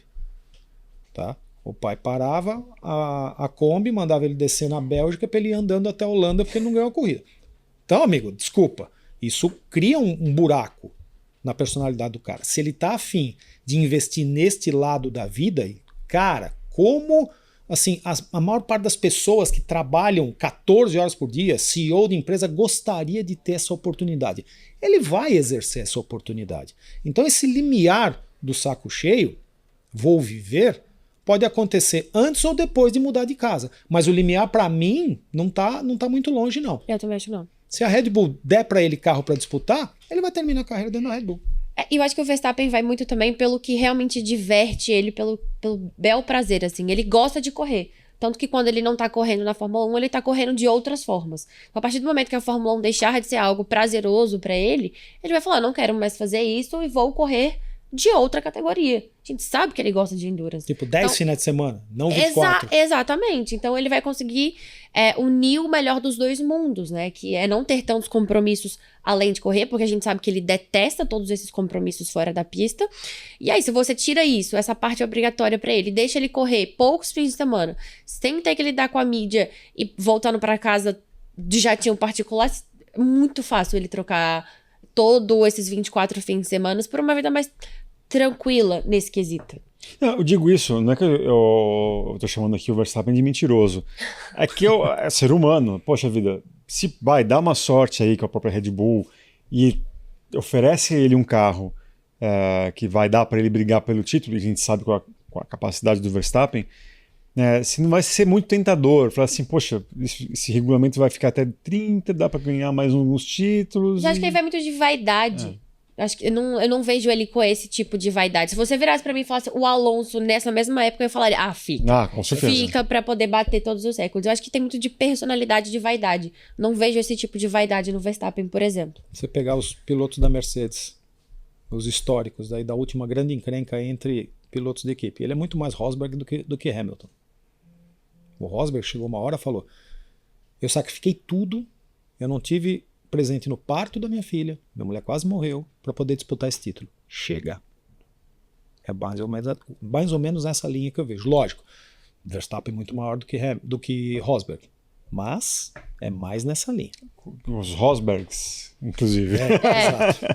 Tá? O pai parava a Kombi, mandava ele descer na Bélgica para ele ir andando até a Holanda porque ele não ganhou a corrida. Então, amigo, desculpa. Isso cria um buraco na personalidade do cara. Se ele tá afim de investir neste lado da vida, cara, como assim, a maior parte das pessoas que trabalham 14 horas por dia, CEO de empresa, gostaria de ter essa oportunidade. Ele vai exercer essa oportunidade. Então esse limiar do saco cheio, vou viver, pode acontecer antes ou depois de mudar de casa. Mas o limiar, para mim, não tá muito longe, não. Eu também acho não. Se a Red Bull der para ele carro para disputar, ele vai terminar a carreira dentro da Red Bull. E eu acho que o Verstappen vai muito também pelo que realmente diverte ele, pelo bel prazer, assim. Ele gosta de correr. Tanto que quando ele não tá correndo na Fórmula 1, ele tá correndo de outras formas. A partir do momento que a Fórmula 1 deixar de ser algo prazeroso pra ele, ele vai falar, não quero mais fazer isso e vou correr de outra categoria. A gente sabe que ele gosta de endurance. Tipo, 10 finais de semana, não 24. Exatamente. Então ele vai conseguir unir o melhor dos dois mundos, né? Que é não ter tantos compromissos além de correr, porque a gente sabe que ele detesta todos esses compromissos fora da pista. E aí, se você tira isso, essa parte obrigatória pra ele, deixa ele correr poucos fins de semana, sem ter que lidar com a mídia e voltando pra casa de jatinho particular, é muito fácil ele trocar todos esses 24 fins de semana por uma vida mais tranquila nesse quesito. Não, eu digo isso, não é que eu tô chamando aqui o Verstappen de mentiroso. É que é ser humano. Poxa vida, se vai dar uma sorte aí com a própria Red Bull e oferece a ele um carro que vai dar para ele brigar pelo título, e a gente sabe com a capacidade do Verstappen, se não vai ser muito tentador, falar assim, poxa, esse regulamento vai ficar até 30, dá para ganhar mais alguns títulos. Eu acho que ele vai muito de vaidade. Acho que eu não vejo ele com esse tipo de vaidade. Se você virasse pra mim e falasse o Alonso nessa mesma época, eu falaria, fica. Com certeza. Fica pra poder bater todos os recordes. Eu acho que tem muito de personalidade, de vaidade. Não vejo esse tipo de vaidade no Verstappen, por exemplo. Você pegar os pilotos da Mercedes, os históricos daí da última grande encrenca entre pilotos de equipe, ele é muito mais Rosberg do que Hamilton. O Rosberg chegou uma hora e falou, eu sacrifiquei tudo, eu não tive presente no parto da minha filha, minha mulher quase morreu, para poder disputar esse título. Chega. É mais ou menos essa linha que eu vejo. Lógico, Verstappen é muito maior do que Rosberg, mas é mais nessa linha. Os Rosbergs, inclusive. Exato.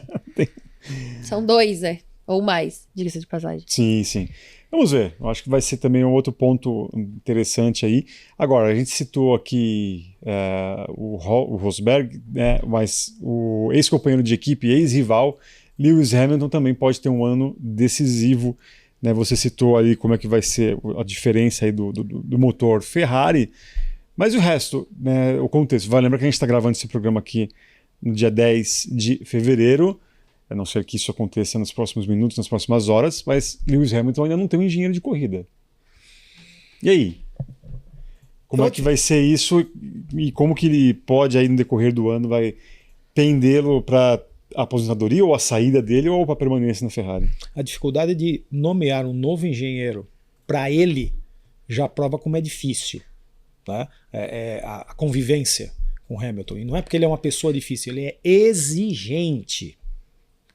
São dois, ou mais, diga-se de passagem. Sim, sim. Vamos ver. Eu acho que vai ser também um outro ponto interessante aí. Agora, a gente citou aqui o Rosberg, mas o ex-companheiro de equipe, ex-rival, Lewis Hamilton também pode ter um ano decisivo. Né? Você citou ali como é que vai ser a diferença aí do motor Ferrari, mas o resto, né, o contexto. Vai lembrar que a gente está gravando esse programa aqui no dia 10 de fevereiro, a não ser que isso aconteça nos próximos minutos, nas próximas horas, mas Lewis Hamilton ainda não tem um engenheiro de corrida. E aí? Como é que vai ser isso e como que ele pode, aí no decorrer do ano, vai pendê-lo para a aposentadoria ou a saída dele ou para a permanência na Ferrari? A dificuldade de nomear um novo engenheiro para ele já prova como é difícil. Tá? A convivência com Hamilton. E não é porque ele é uma pessoa difícil, ele é exigente.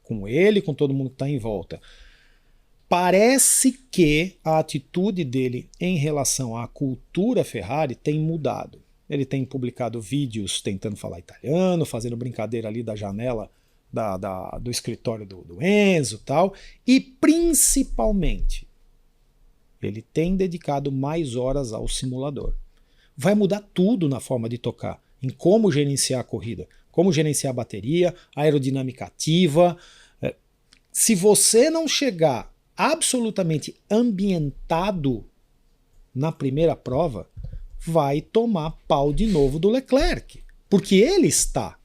Com ele, com todo mundo que está em volta. Parece que a atitude dele em relação à cultura Ferrari tem mudado. Ele tem publicado vídeos tentando falar italiano, fazendo brincadeira ali da janela do escritório do Enzo e tal, e principalmente ele tem dedicado mais horas ao simulador. Vai mudar tudo na forma de tocar, em como gerenciar a corrida, como gerenciar a bateria, a aerodinâmica ativa. Se você não chegar absolutamente ambientado na primeira prova, vai tomar pau de novo do Leclerc, porque ele está.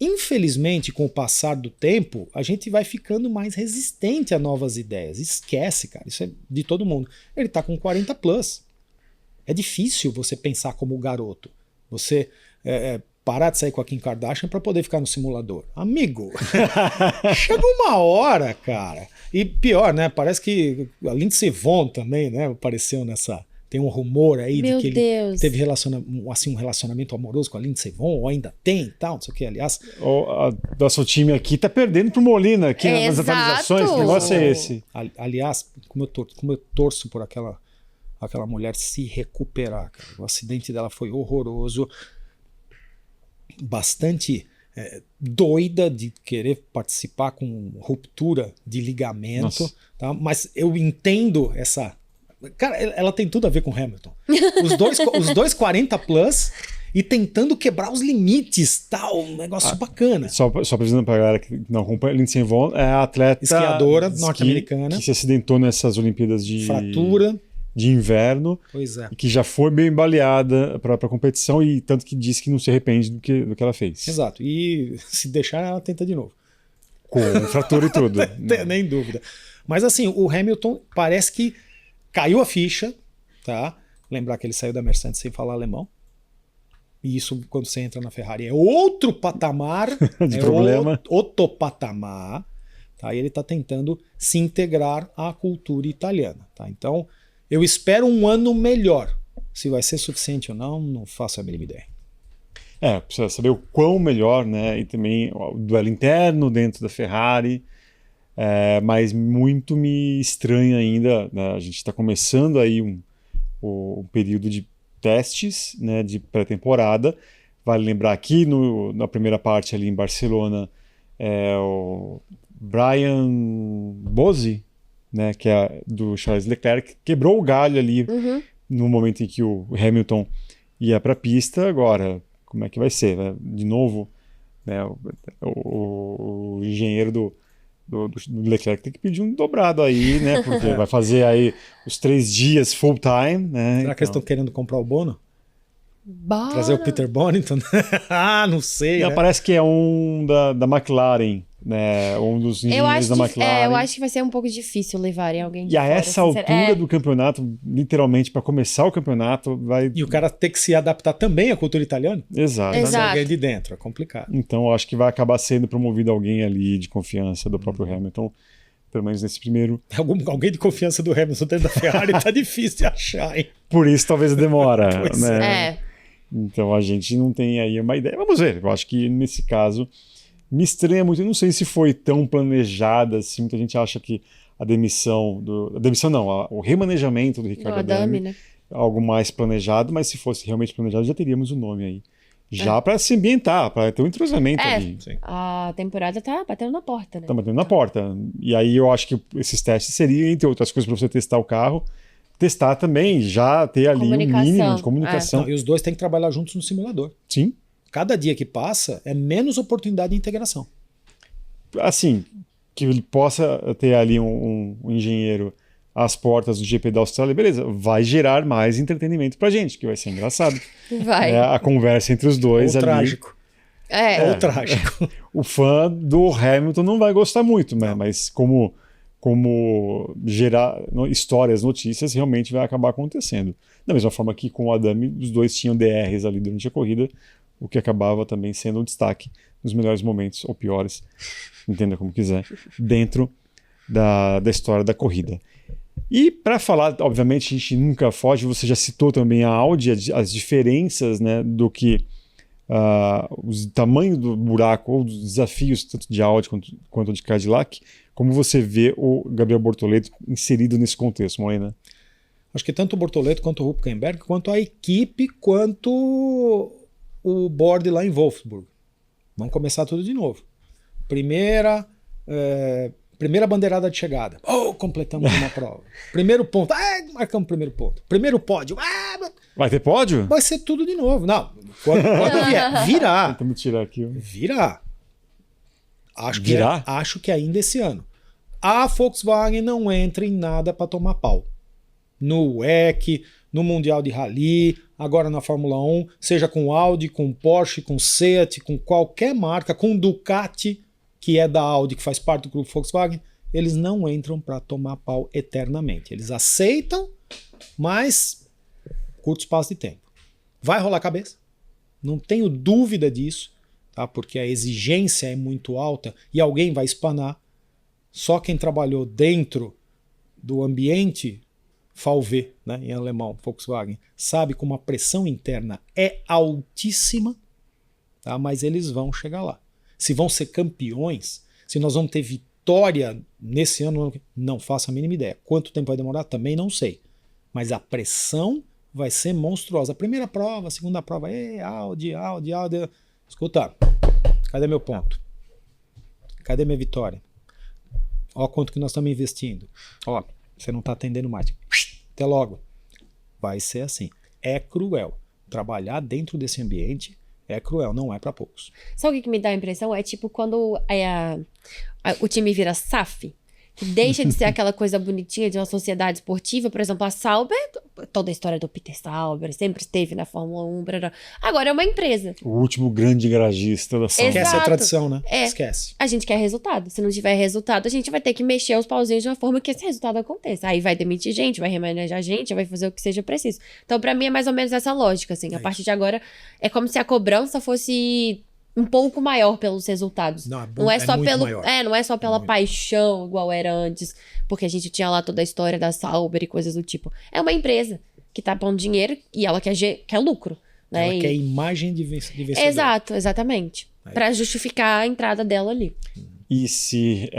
Infelizmente, com o passar do tempo, a gente vai ficando mais resistente a novas ideias. Esquece, cara, isso é de todo mundo. Ele está com 40 plus. É difícil você pensar como garoto. Você parar de sair com a Kim Kardashian para poder ficar no simulador. Amigo, chega uma hora, cara. E pior, né? Parece que a Lindsey Vonn também, né? Apareceu nessa... Tem um rumor aí Meu de que Deus. ele teve um relacionamento amoroso com a Lindsey Vonn, ou ainda tem e tal, não sei o que, aliás. Nosso time aqui tá perdendo pro Molina aqui nas Exato. atualizações. Que negócio é esse? Aliás, como eu torço por aquela mulher se recuperar, cara. O acidente dela foi horroroso, bastante doida de querer participar com ruptura de ligamento, tá? Mas eu entendo essa... Cara, ela tem tudo a ver com Hamilton. Os dois 40 plus e tentando quebrar os limites, tal, um negócio bacana. Só apresentando pra galera que não acompanha, Lindsey Vonn é a atleta esquiadora norte-americana que se acidentou nessas Olimpíadas de fratura de inverno. Pois é. E que já foi bem baleada para a competição e tanto que disse que não se arrepende do que ela fez. Exato. E se deixar, ela tenta de novo. Com fratura e tudo. Nem dúvida. Mas assim, o Hamilton parece que caiu a ficha, tá? Lembrar que ele saiu da Mercedes sem falar alemão. E isso, quando você entra na Ferrari, é outro patamar. de problema. Outro patamar. Tá? E ele está tentando se integrar à cultura italiana. Tá? Então, eu espero um ano melhor. Se vai ser suficiente ou não faço a mínima ideia. Precisa saber o quão melhor, né? E também o duelo interno dentro da Ferrari. Mas muito me estranha ainda, né? A gente está começando aí um período de testes, né, de pré-temporada. Vale lembrar aqui na primeira parte ali em Barcelona, o Brian Bozzi, né, que é do Charles Leclerc, quebrou o galho ali no momento em que o Hamilton ia para a pista. Agora, como é que vai ser? Né? De novo, né, o engenheiro do Leclerc tem que pedir um dobrado aí, né? Porque vai fazer aí os 3 dias full time, né? Será que eles estão querendo comprar o Bono? Bora. Trazer o Peter Bonington? Não sei. Não, né? parece que é um da McLaren, né? Um dos engenheiros da McLaren. Eu acho que vai ser um pouco difícil levarem alguém de E a fora, essa altura do campeonato, literalmente para começar o campeonato, vai... E o cara ter que se adaptar também à cultura italiana? Exato. Trazer Exato. alguém de dentro, é complicado. Então eu acho que vai acabar sendo promovido alguém ali de confiança do próprio Hamilton, pelo menos nesse primeiro. Alguém de confiança do Hamilton dentro da Ferrari tá difícil de achar, hein? Por isso talvez demora, Pois né? Então a gente não tem aí uma ideia. Vamos ver. Eu acho que nesse caso me estranha muito. Eu não sei se foi tão planejada assim. Muita gente acha que o remanejamento do Ricardo Adame, né? algo mais planejado, mas se fosse realmente planejado, já teríamos o nome aí. Já para se ambientar, para ter um entrosamento ali. Sim. A temporada tá batendo na porta, né? Tá batendo na porta. E aí eu acho que esses testes seriam, entre outras coisas, para você testar o carro, testar também, já ter ali um mínimo de comunicação. Não, e os dois têm que trabalhar juntos no simulador. Sim. Cada dia que passa é menos oportunidade de integração. Assim, que ele possa ter ali um engenheiro às portas do GP da Austrália, beleza, vai gerar mais entretenimento pra gente, que vai ser engraçado. Vai. A conversa entre os dois Ou ali. trágico. Ou trágico. O fã do Hamilton não vai gostar muito, né? Mas como gerar histórias, notícias, realmente vai acabar acontecendo. Da mesma forma que com o Adame, os dois tinham DRs ali durante a corrida, o que acabava também sendo um destaque nos melhores momentos, ou piores, entenda como quiser, dentro da história da corrida. E para falar, obviamente, a gente nunca foge, você já citou também a Audi, as diferenças, né, do que o tamanho do buraco ou dos desafios, tanto de Audi quanto de Cadillac. Como você vê o Gabriel Bortoleto inserido nesse contexto, Molina? Acho que tanto o Bortoleto quanto o Hülkenberg, quanto a equipe, quanto o board lá em Wolfsburg. Vamos começar tudo de novo. Primeira bandeirada de chegada. Completamos uma prova. Primeiro ponto. Marcamos o primeiro ponto. Primeiro pódio. Vai ter pódio? Vai ser tudo de novo. Não, quando vier, virá. Tentamos tirar aqui. Virá. Virá? Acho que ainda esse ano. A Volkswagen não entra em nada para tomar pau. No WEC, no Mundial de Rally, agora na Fórmula 1, seja com Audi, com Porsche, com Seat, com qualquer marca, com Ducati, que é da Audi, que faz parte do grupo Volkswagen, eles não entram para tomar pau eternamente. Eles aceitam, mas curto espaço de tempo. Vai rolar cabeça. Não tenho dúvida disso, tá? Porque a exigência é muito alta e alguém vai espanar. Só quem trabalhou dentro do ambiente VW, né, em alemão, Volkswagen, sabe como a pressão interna é altíssima, tá? Mas eles vão chegar lá. Se vão ser campeões, se nós vamos ter vitória nesse ano, não faço a mínima ideia. Quanto tempo vai demorar? Também não sei. Mas a pressão vai ser monstruosa. A primeira prova, a segunda prova, Audi. Escuta, cadê meu ponto? Cadê minha vitória? Ó quanto que nós estamos investindo. Ó, você não está atendendo mais. Até logo. Vai ser assim. É cruel. Trabalhar dentro desse ambiente é cruel, não é para poucos. Sabe o que me dá a impressão? É tipo quando o time vira SAF, que deixa de ser aquela coisa bonitinha de uma sociedade esportiva. Por exemplo, a Sauber, toda a história do Peter Sauber, sempre esteve na Fórmula 1, agora é uma empresa. O último grande garagista da Sauber. Esquece a tradição, né? Esquece. A gente quer resultado. Se não tiver resultado, a gente vai ter que mexer os pauzinhos de uma forma que esse resultado aconteça. Aí vai demitir gente, vai remanejar gente, vai fazer o que seja preciso. Então, pra mim, é mais ou menos essa lógica, assim. A partir de agora, é como se a cobrança fosse um pouco maior pelos resultados. Não é só não é só pela paixão, igual era antes, porque a gente tinha lá toda a história da Sauber e coisas do tipo. É uma empresa que tá pondo dinheiro e ela quer lucro, né? Ela quer imagem de vencedor. Exato, exatamente. Para justificar a entrada dela ali. E se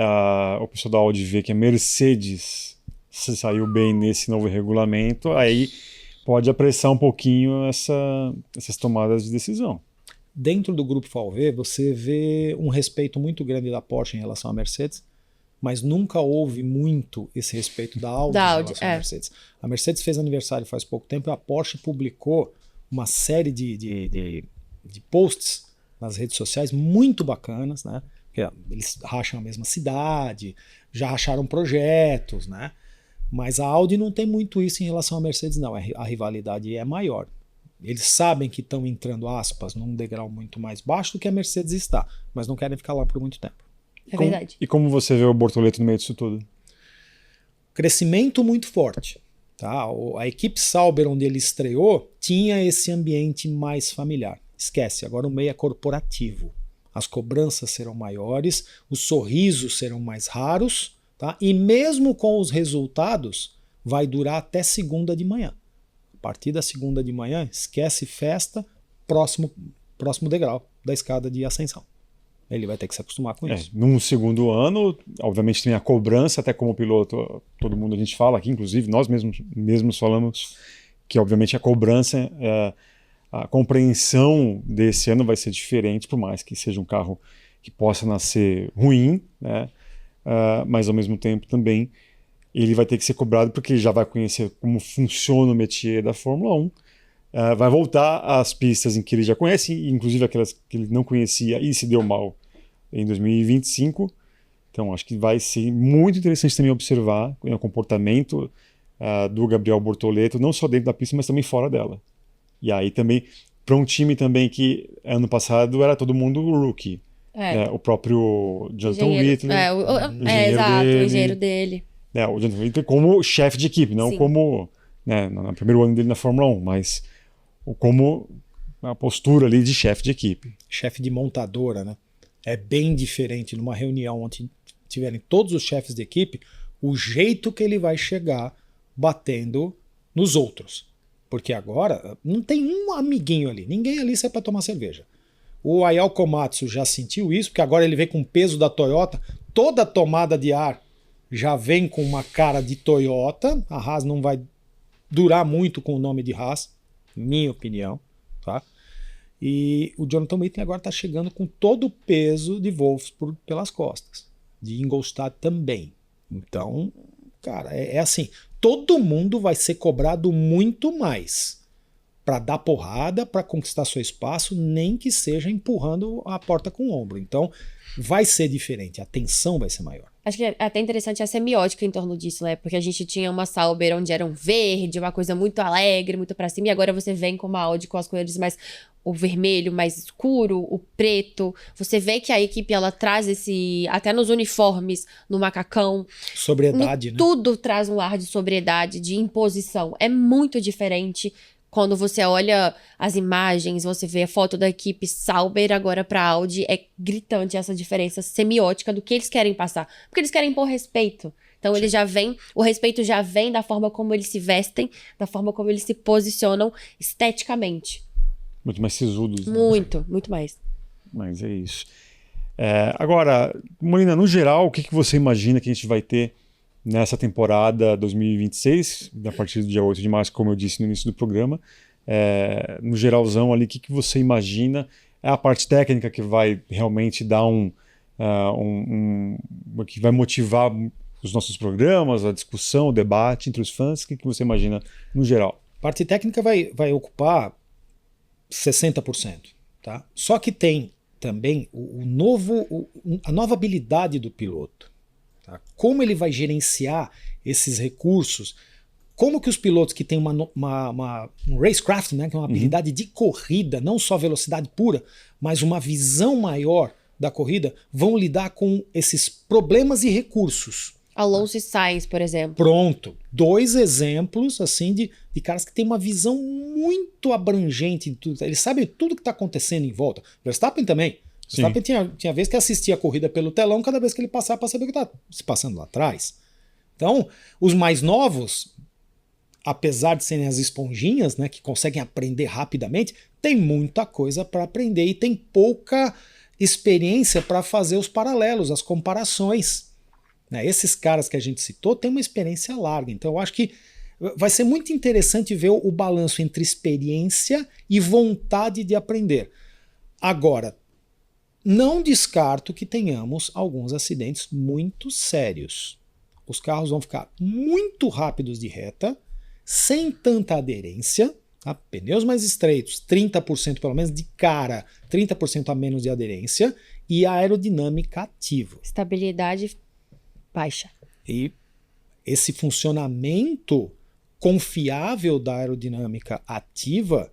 o pessoal da Audi vê que a Mercedes se saiu bem nesse novo regulamento, aí pode apressar um pouquinho essas tomadas de decisão. Dentro do grupo VW, você vê um respeito muito grande da Porsche em relação à Mercedes, mas nunca houve muito esse respeito da Audi em relação à Mercedes. A Mercedes fez aniversário faz pouco tempo e a Porsche publicou uma série de posts nas redes sociais muito bacanas, né? Porque eles racham a mesma cidade, já racharam projetos, né? Mas a Audi não tem muito isso em relação à Mercedes, não. A rivalidade é maior. Eles sabem que estão entrando, aspas, num degrau muito mais baixo do que a Mercedes está, mas não querem ficar lá por muito tempo. Verdade. E como você vê o Bortoleto no meio disso tudo? Crescimento muito forte. Tá? A equipe Sauber, onde ele estreou, tinha esse ambiente mais familiar. Esquece, agora o meio é corporativo. As cobranças serão maiores, os sorrisos serão mais raros, tá? E mesmo com os resultados, vai durar até segunda de manhã. A partir da segunda de manhã, esquece festa, próximo degrau da escada de ascensão. Ele vai ter que se acostumar com isso. Num segundo ano, obviamente tem a cobrança, até como piloto, todo mundo a gente fala aqui, inclusive nós mesmos falamos que obviamente a cobrança, a compreensão desse ano vai ser diferente, por mais que seja um carro que possa nascer ruim, né? Mas ao mesmo tempo também ele vai ter que ser cobrado porque ele já vai conhecer como funciona o métier da Fórmula 1. Vai voltar às pistas em que ele já conhece, inclusive aquelas que ele não conhecia e se deu mal em 2025. Então acho que vai ser muito interessante também observar o comportamento do Gabriel Bortoleto, não só dentro da pista, mas também fora dela. E aí também, para um time também que ano passado era todo mundo rookie. O próprio Jonathan Whitley. O engenheiro dele. O Jonathan Whitley como chefe de equipe, não como no primeiro ano dele na Fórmula 1, mas como a postura ali de chefe de equipe. Chefe de montadora, né? É bem diferente numa reunião onde tiverem todos os chefes de equipe, o jeito que ele vai chegar batendo nos outros. Porque agora não tem um amiguinho ali, ninguém ali sai para tomar cerveja. O Ayao Komatsu já sentiu isso, porque agora ele vem com o peso da Toyota, toda a tomada de ar já vem com uma cara de Toyota, a Haas não vai durar muito com o nome de Haas, minha opinião, tá? E o Jonathan Whitney agora está chegando com todo o peso de Wolfsburg pelas costas, de Ingolstadt também. Então, cara, é assim, todo mundo vai ser cobrado muito mais para dar porrada, para conquistar seu espaço, nem que seja empurrando a porta com o ombro. Então, vai ser diferente, a tensão vai ser maior. Acho que é até interessante a semiótica em torno disso, né? Porque a gente tinha uma Sauber onde era um verde, uma coisa muito alegre, muito pra cima, e agora você vem com uma Audi com as cores mais... o vermelho mais escuro, o preto. Você vê que a equipe, ela traz esse... até nos uniformes, no macacão. Sobriedade, né? Tudo traz um ar de sobriedade, de imposição. É muito diferente quando você olha as imagens, você vê a foto da equipe Sauber agora pra Audi. É gritante essa diferença semiótica do que eles querem passar. Porque eles querem impor respeito. Então, eles já vêm, o respeito já vem da forma como eles se vestem, da forma como eles se posicionam esteticamente. Muito mais sisudos. Né? Muito mais. Mas é isso. Agora, Molina, no geral, o que você imagina que a gente vai ter nessa temporada 2026, a partir do dia 8 de março, como eu disse no início do programa? No geralzão ali, o que você imagina? É a parte técnica que vai realmente dar que vai motivar os nossos programas, a discussão, o debate entre os fãs? O que você imagina no geral? A parte técnica vai ocupar 60%. Tá? Só que tem também a nova habilidade do piloto. Tá? Como ele vai gerenciar esses recursos, como que os pilotos que têm um racecraft, né, que é uma habilidade de corrida, não só velocidade pura, mas uma visão maior da corrida, vão lidar com esses problemas e recursos. Alonso e Sainz, por exemplo. Pronto. 2 exemplos assim de caras que têm uma visão muito abrangente de tudo. Eles sabem tudo que está acontecendo em volta. Verstappen também. Sim. Verstappen tinha vez que assistia a corrida pelo telão cada vez que ele passava para saber o que está se passando lá atrás. Então, os mais novos, apesar de serem as esponjinhas, né, que conseguem aprender rapidamente, tem muita coisa para aprender e tem pouca experiência para fazer os paralelos, as comparações. Esses caras que a gente citou têm uma experiência larga, então eu acho que vai ser muito interessante ver o balanço entre experiência e vontade de aprender. Agora, não descarto que tenhamos alguns acidentes muito sérios. Os carros vão ficar muito rápidos de reta, sem tanta aderência, tá? Pneus mais estreitos, 30% pelo menos de cara, 30% a menos de aderência, e a aerodinâmica ativa. Estabilidade baixa. E esse funcionamento confiável da aerodinâmica ativa,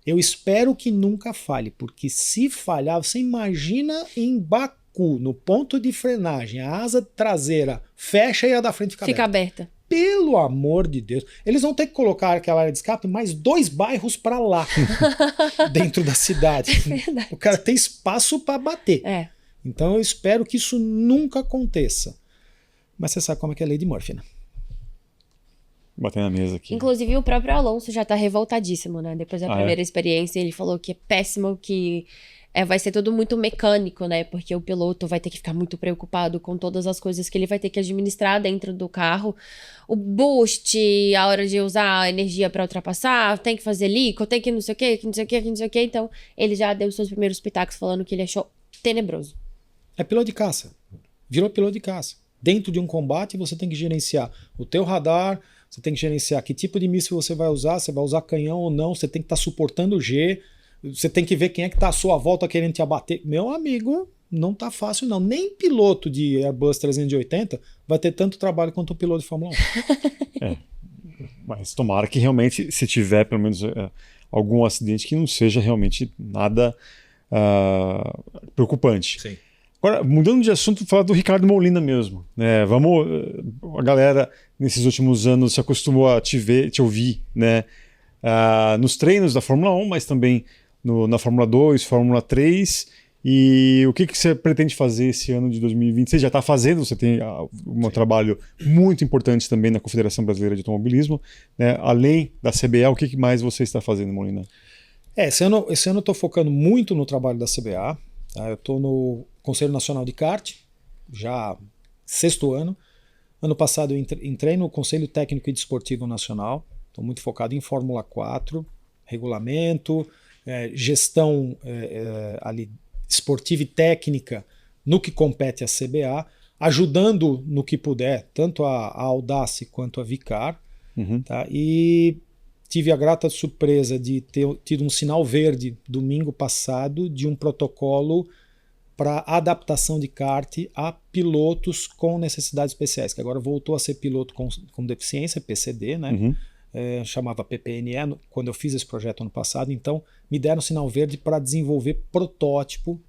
eu espero que nunca falhe, porque se falhar, você imagina em Baku, no ponto de frenagem, a asa traseira fecha e a da frente fica aberta. Pelo amor de Deus. Eles vão ter que colocar aquela área de escape mais 2 bairros para lá, dentro da cidade. É, o cara tem espaço para bater. Então eu espero que isso nunca aconteça. Mas você sabe como é que é a lei de Murphy, né? Bater na mesa aqui. Inclusive o próprio Alonso já tá revoltadíssimo, né? Depois da primeira experiência, ele falou que é péssimo, que vai ser tudo muito mecânico, né? Porque o piloto vai ter que ficar muito preocupado com todas as coisas que ele vai ter que administrar dentro do carro. O boost, a hora de usar a energia para ultrapassar, tem que fazer lico, tem que não sei o quê, que não sei o quê, que não sei o quê. Então, ele já deu seus primeiros pitacos falando que ele achou tenebroso. É piloto de caça. Virou piloto de caça. Dentro de um combate, você tem que gerenciar o teu radar, você tem que gerenciar que tipo de míssil você vai usar canhão ou não, você tem que estar suportando o G, você tem que ver quem é que está à sua volta querendo te abater. Meu amigo, não tá fácil não. Nem piloto de Airbus 380 vai ter tanto trabalho quanto um piloto de Fórmula 1. Mas tomara que realmente, se tiver pelo menos algum acidente, que não seja realmente nada preocupante. Sim. Agora, mudando de assunto, falar do Ricardo Molina mesmo. Né? A galera, nesses últimos anos, se acostumou a te ouvir, né? Nos treinos da Fórmula 1, mas também na Fórmula 2, Fórmula 3. E o que você pretende fazer esse ano de 2020? Você já está fazendo, você tem um trabalho muito importante também na Confederação Brasileira de Automobilismo. Né? Além da CBA, o que mais você está fazendo, Molina? Esse ano eu estou focando muito no trabalho da CBA. Tá? Eu estou no Conselho Nacional de Kart, já 6º ano. Ano passado eu entrei no Conselho Técnico e Desportivo Nacional. Estou muito focado em Fórmula 4, regulamento, gestão ali esportiva e técnica no que compete à CBA, ajudando no que puder, tanto a Audace quanto a Vicar. Tá? E tive a grata surpresa de ter tido um sinal verde domingo passado de um protocolo para adaptação de kart a pilotos com necessidades especiais, que agora voltou a ser piloto com deficiência, PCD, né? Chamava PPNE, quando eu fiz esse projeto ano passado. Então me deram sinal verde para desenvolver protótipo,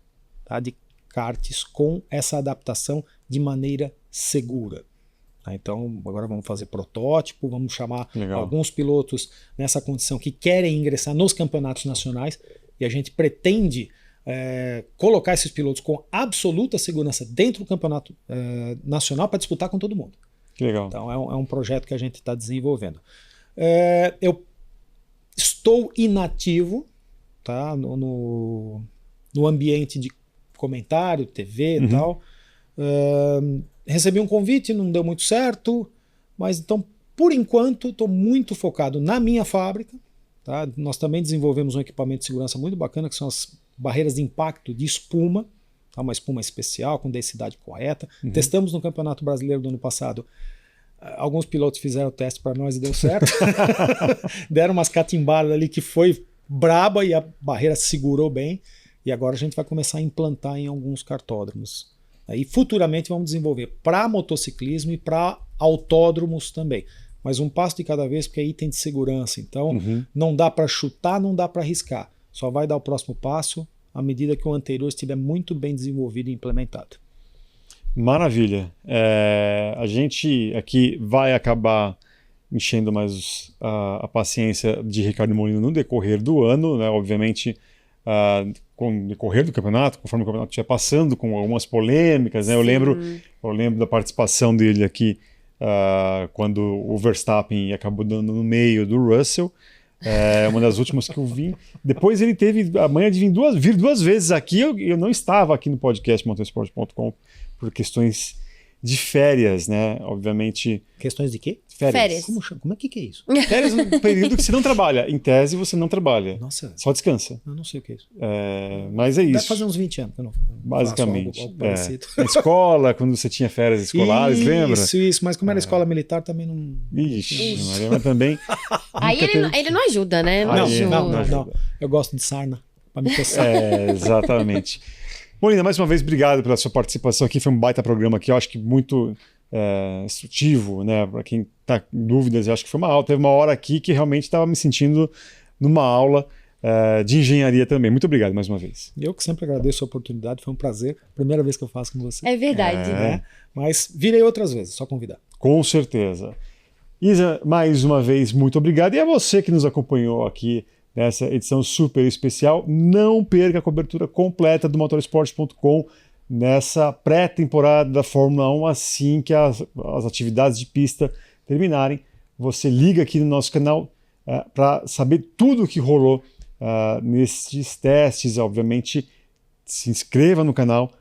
tá, de karts com essa adaptação de maneira segura. Tá? Então agora vamos fazer protótipo, vamos chamar alguns pilotos nessa condição que querem ingressar nos campeonatos nacionais, e a gente pretende colocar esses pilotos com absoluta segurança dentro do campeonato nacional para disputar com todo mundo. Que legal. Então é um projeto que a gente está desenvolvendo. Eu estou inativo, tá, no ambiente de comentário, TV e tal. Recebi um convite, não deu muito certo, mas então, por enquanto, estou muito focado na minha fábrica. Tá? Nós também desenvolvemos um equipamento de segurança muito bacana, que são as barreiras de impacto de espuma, tá? Uma espuma especial, com densidade correta. Testamos no Campeonato Brasileiro do ano passado. Alguns pilotos fizeram o teste para nós e deu certo. Deram umas catimbadas ali que foi braba e a barreira segurou bem. E agora a gente vai começar a implantar em alguns kartódromos. E futuramente vamos desenvolver para motociclismo e para autódromos também. Mas um passo de cada vez, porque é item de segurança. Então não dá para chutar, não dá para arriscar. Só vai dar o próximo passo à medida que o anterior estiver muito bem desenvolvido e implementado. Maravilha. A gente aqui vai acabar enchendo mais a paciência de Ricardo Molino no decorrer do ano, né? Obviamente, com o decorrer do campeonato, conforme o campeonato estiver passando, com algumas polêmicas, né? Eu lembro da participação dele aqui quando o Verstappen acabou dando no meio do Russell. Uma das últimas que eu vi. Depois ele teve a manha de vir duas vezes aqui. Eu não estava aqui no podcast motorsport.com por questões de férias, né? Obviamente. Questões de quê? Férias. Como é que é isso? Férias no período que você não trabalha. Em tese, você não trabalha. Nossa. Só descansa. Eu não sei o que é isso. Mas é isso. Deve fazer uns 20 anos que eu não basicamente. Algo parecido. Na escola, quando você tinha férias escolares, lembra? Isso. Mas como era escola militar, também não... Ixi. Maria, mas também... Aí ele não ajuda, né? Não ajuda. Eu gosto de sarna, para me coçar. Exatamente. Molina, mais uma vez, obrigado pela sua participação aqui. Foi um baita programa aqui, eu acho que muito instrutivo, né? Para quem está em dúvidas, eu acho que foi uma aula. Teve uma hora aqui que realmente estava me sentindo numa aula de engenharia também. Muito obrigado mais uma vez. Eu que sempre agradeço a oportunidade, foi um prazer. Primeira vez que eu faço com você. É verdade. Né? Mas virei outras vezes, só convidar. Com certeza. Isa, mais uma vez, muito obrigado. E a você que nos acompanhou aqui nessa edição super especial. Não perca a cobertura completa do motorsport.com nessa pré-temporada da Fórmula 1, assim que as atividades de pista terminarem. Você liga aqui no nosso canal para saber tudo o que rolou nesses testes. Obviamente, se inscreva no canal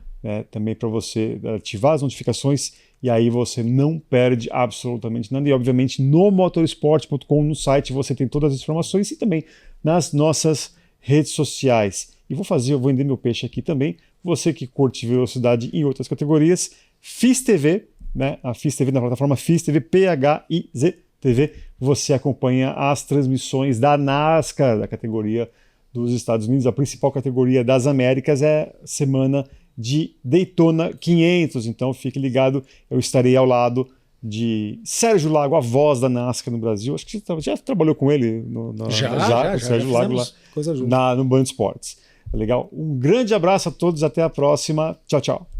também para você ativar as notificações, e aí você não perde absolutamente nada. E obviamente no motorsport.com, no site, você tem todas as informações, e também nas nossas redes sociais. E vou vender meu peixe aqui também. Você que curte velocidade em outras categorias, FIS TV, né? A FIS TV na plataforma FIS TV, PHIZ TV, você acompanha as transmissões da NASCAR, da categoria dos Estados Unidos. A principal categoria das Américas é semana de Daytona 500, então fique ligado, eu estarei ao lado de Sérgio Lago, a voz da NASCAR no Brasil. Acho que você já trabalhou com ele já, Sérgio Lago lá no Band Esportes. Legal? Um grande abraço a todos, até a próxima. Tchau, tchau.